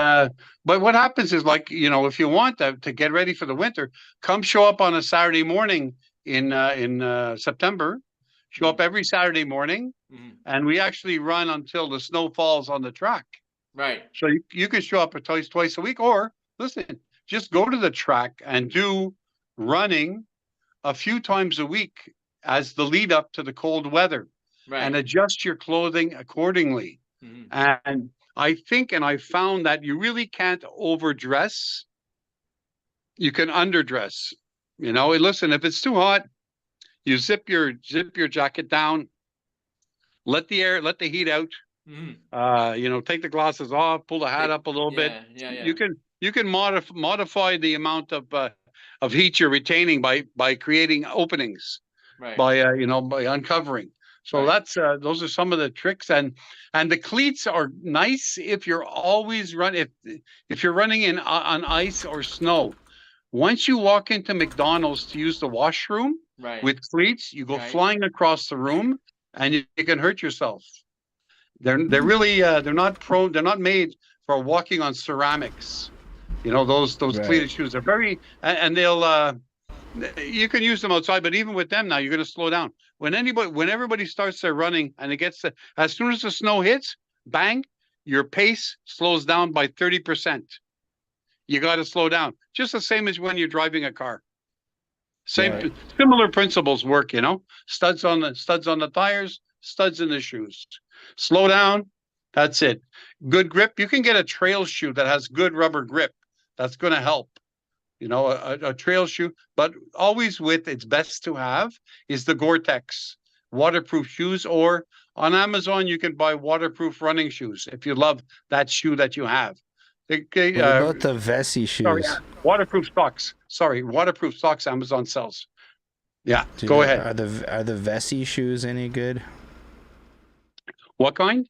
what happens is, like, if you want to get ready for the winter, come show up on a Saturday morning in September. Show up every Saturday morning, and we actually run until the snow falls on the track. Right. So you can show up twice a week, or listen, just go to the track and do running a few times a week as the lead up to the cold weather, and adjust your clothing accordingly. And I think, and I found that you really can't overdress. You can underdress. Listen, if it's too hot, you zip your jacket down, let the heat out. Take the glasses off, pull the hat up a little bit. You can modify the amount of heat you're retaining by creating openings, by uncovering. So that's those are some of the tricks, and the cleats are nice if you're always if you're running on ice or snow. Once you walk into McDonald's to use the washroom with cleats, you go flying across the room, and you can hurt yourself. They're really they're not made for walking on ceramics. Those cleated shoes are very, and they'll you can use them outside, but even with them now, you're going to slow down. When everybody starts their running and as soon as the snow hits, bang, your pace slows down by 30%. You got to slow down, just the same as when you're driving a car. Right. Similar principles work, you know. Studs on the tires, studs in the shoes. Slow down. That's it. Good grip. You can get a trail shoe that has good rubber grip. That's going to help. You know, a trail shoe, but always with it's best to have is the Gore-Tex waterproof shoes, or on Amazon you can buy waterproof running shoes if you love that shoe that you have. What about the Vessi Sorry, shoes? waterproof socks. Sorry, waterproof socks Amazon sells. Yeah, Dude, go ahead. Are the Vessi shoes any good? What kind?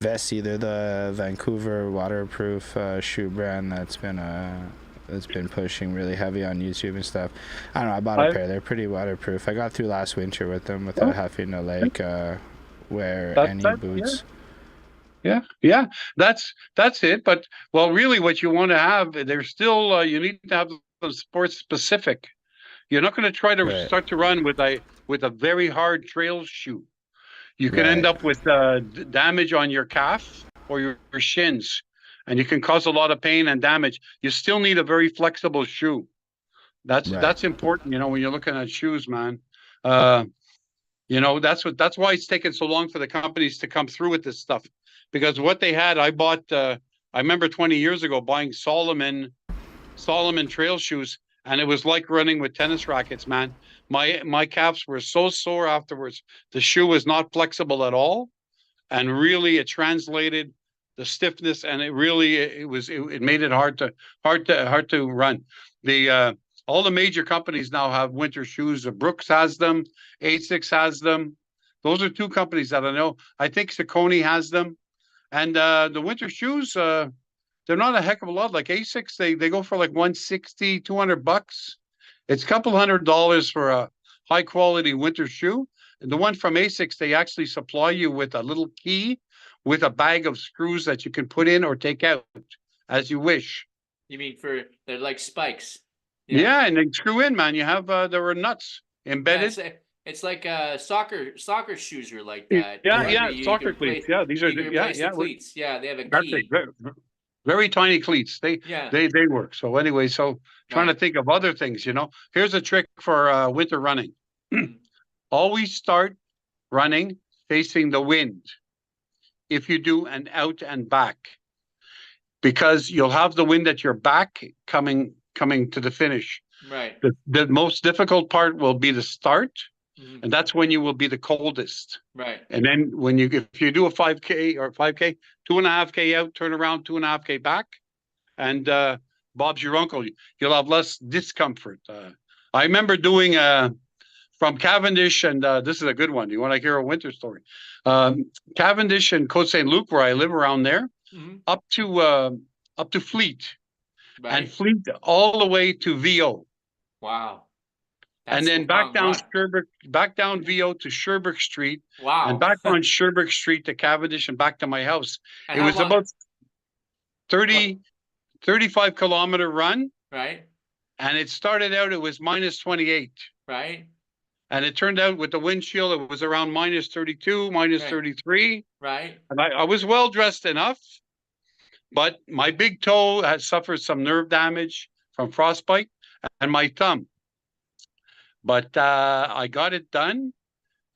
Vessi, they're the Vancouver waterproof shoe brand that's been pushing really heavy on YouTube and stuff. I don't know. I bought a pair. They're pretty waterproof. I got through last winter with them without having to like wear any boots. Yeah, that's it. But well, really, what you want to have, there's still you need to have the sports specific. You're not going to try to start to run with a very hard trail shoe. You can end up with damage on your calf or your shins, and you can cause a lot of pain and damage. You still need a very flexible shoe. That's important, you know, when you're looking at shoes, man. You know, that's why it's taken so long for the companies to come through with this stuff. Because what they had, I bought I remember 20 years ago buying Solomon trail shoes, and it was like running with tennis rackets, man. My calves were so sore afterwards. The shoe was not flexible at all, and really it translated the stiffness, and it made it hard to run. The all the major companies now have winter shoes. Brooks has them, Asics has them. Those are two companies that I know. I think Saucony has them, and the winter shoes, they're not a heck of a lot. Like Asics, they go for like $160, $200. It's a couple $100 for a high quality winter shoe. And the one from Asics, they actually supply you with a little key with a bag of screws that you can put in or take out as you wish. You mean they're like spikes? Yeah, and they screw in, man. You have there were nuts embedded. Yeah, it's like soccer shoes are like that. Yeah, soccer cleats. Yeah, these are the cleats. Yeah, they have a key. Very tiny cleats. They work. So anyway, trying to think of other things, you know. Here's a trick for winter running. Always start running facing the wind if you do an out and back, because you'll have the wind at your back coming to the finish. Right. The most difficult part will be the start, and that's when you will be the coldest. Right. And then if you do a 5K or 5K, 2.5K out, turn around, 2.5K back, and Bob's your uncle, you'll have less discomfort. I remember doing from Cavendish, and this is a good one. You want to hear a winter story? Cavendish and Côte Saint Luc, where I live around there, up to Fleet, and Fleet all the way to VO. Wow. And then back down VO to Sherbrooke Street. Wow. And back on Sherbrooke Street to Cavendish and back to my house. And it was about 35 kilometer run. Right. And it started out, it was minus 28. Right. And it turned out with the windshield, it was around minus 32, minus 33. Right. And I was well dressed enough, but my big toe had suffered some nerve damage from frostbite and my thumb. But I got it done,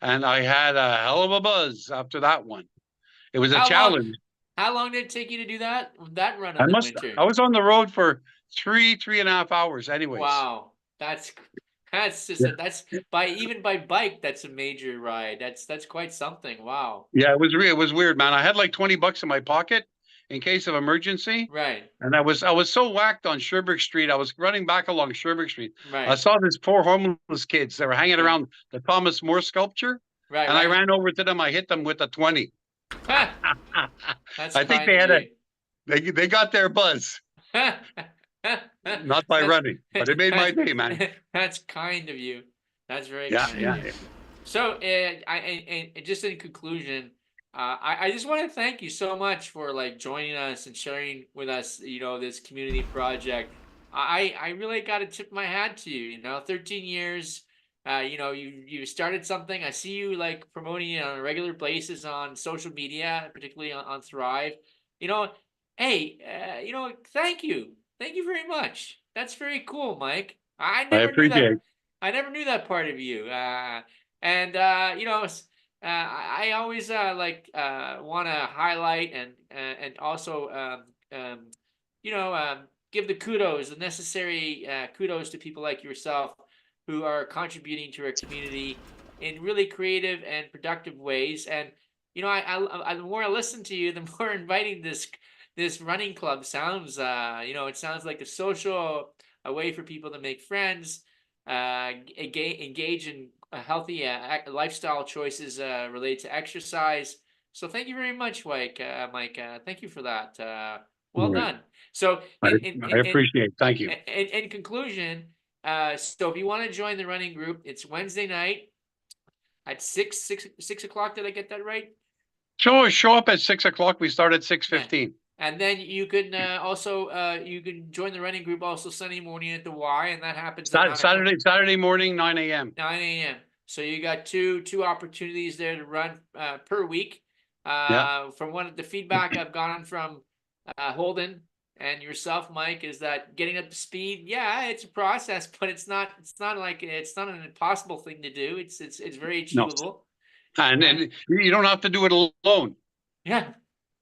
and I had a hell of a buzz after that one. It was a challenge. How long did it take you to do that run in the winter? I was on the road for 3.5 hours anyways. Wow. That's just even by bike, that's a major ride. That's quite something. Wow. Yeah, it was weird, man. I had like $20 in my pocket in case of emergency. Right. And I was so whacked on Sherbrooke Street. I was running back along Sherbrooke Street. Right. I saw these poor homeless kids. They were hanging around the Thomas More sculpture. Right. And I ran over to them. I hit them with a 20. That's I think they got their buzz. Not by running, but it made my day, man. That's kind of you. That's very kind of you. So, I just in conclusion, I just want to thank you so much for like joining us and sharing with us, you know, this community project. I really got to tip my hat to you. You know, 13 years. You know, you started something. I see you like promoting it on a regular basis on social media, particularly on Thrive. you know, hey, thank you. Thank you very much. That's very cool, Mike. I I never knew that. appreciate it. I never knew that part of you. And I always want to highlight and also give the kudos, the necessary kudos to people like yourself who are contributing to our community in really creative and productive ways. And the more I listen to you, the more inviting this running club sounds. It sounds like a way for people to make friends, engage in healthy lifestyle choices related to exercise. So thank you very much, Mike. Thank you for that. Well Right. done. So I appreciate it. Thank you. in conclusion, so if you want to join the running group, it's Wednesday night at 6 o'clock. Did I get that right? Show up at 6 o'clock. We start at 6:15. And then you can also you can join the running group also Sunday morning at the Y, and that happens at Saturday morning, 9 a.m. 9 a.m. So you got two opportunities there to run per week. From one of the feedback I've gotten from Holden and yourself, Mike, is that getting up to speed, yeah, it's a process, but it's not an impossible thing to do. It's very achievable. No. And you don't have to do it alone. Yeah.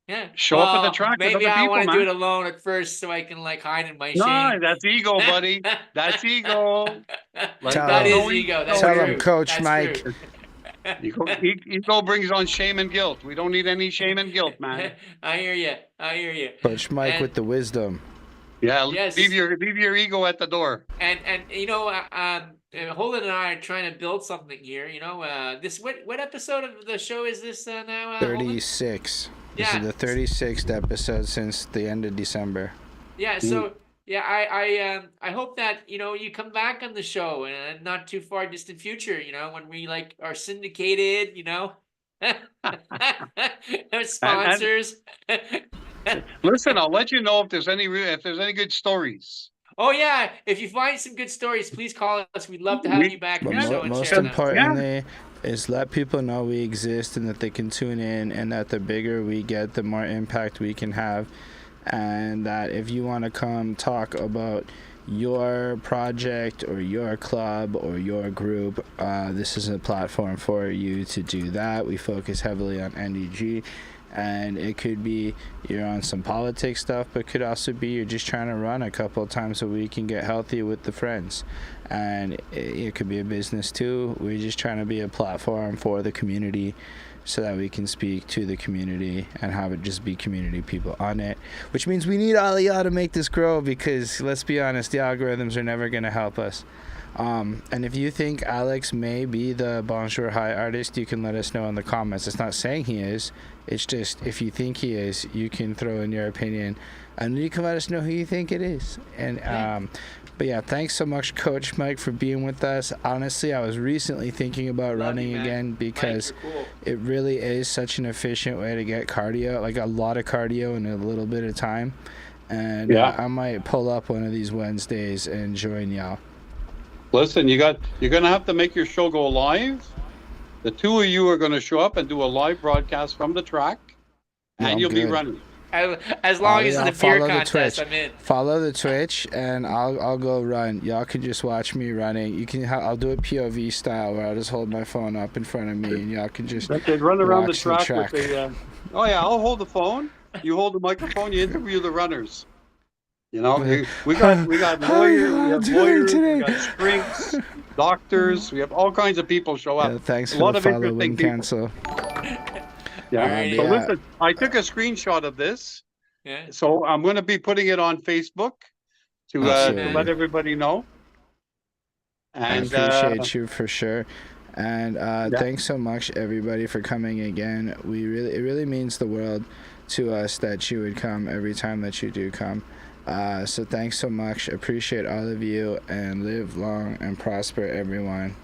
Yeah. Show up at the track. Maybe I want to do it alone at first so I can hide in my shame. No, that's ego, buddy. That's ego. That is ego. That's tell true. him, Coach That's Mike. true. Ego brings on shame and guilt. We don't need any shame and guilt, man. I hear you. Coach Mike with the wisdom. Yeah, yes. leave your ego at the door. And Holden and I are trying to build something here. This what episode of the show is this now? 36. This is the 36th episode since the end of December. Yeah. So I hope that you come back on the show in a not too far distant future. When we are syndicated. Our sponsors. Listen, I'll let you know if there's any good stories. Oh yeah, if you find some good stories, please call us. We'd love to have you back on the show. Most importantly, is let people know we exist and that they can tune in, and that the bigger we get, the more impact we can have, and that if you want to come talk about your project or your club or your group, this is a platform for you to do that. We focus heavily on NDG. And it could be you're on some politics stuff, but it could also be you're just trying to run a couple of times a week and get healthy with the friends. And it could be a business too. We're just trying to be a platform for the community so that we can speak to the community and have it just be community people on it. Which means we need all of y'all to make this grow, because let's be honest, the algorithms are never going to help us. And if you think Alex may be the Bonjour-Hi artist, you can let us know in the comments. It's not saying he is. It's just, if you think he is, you can throw in your opinion, and you can let us know who you think it is. And but yeah, thanks so much, Coach Mike, for being with us. Honestly, I was recently thinking about running again, because it really is such an efficient way to get cardio, like a lot of cardio in a little bit of time. And I might pull up one of these Wednesdays and join y'all. Listen, you're gonna have to make your show go live. The two of you are gonna show up and do a live broadcast from the track, and you'll be running. As long as it's a beer contest, I'm in. Follow the Twitch, and I'll go run. Y'all can just watch me running. You can I'll do it POV style, where I'll just hold my phone up in front of me, and y'all can just run around the track. With the. Oh yeah, I'll hold the phone. You hold the microphone. You interview the runners. We got lawyers, we got shrinks, doctors, we have all kinds of people show up. Yeah, thanks for the follow, win, cancel. So listen, I took a screenshot of this. Yeah. So I'm going to be putting it on Facebook to let everybody know. And I appreciate you for sure. And thanks so much, everybody, for coming again. It really means the world to us that you would come every time that you do come. So thanks so much. Appreciate all of you, and live long and prosper, everyone.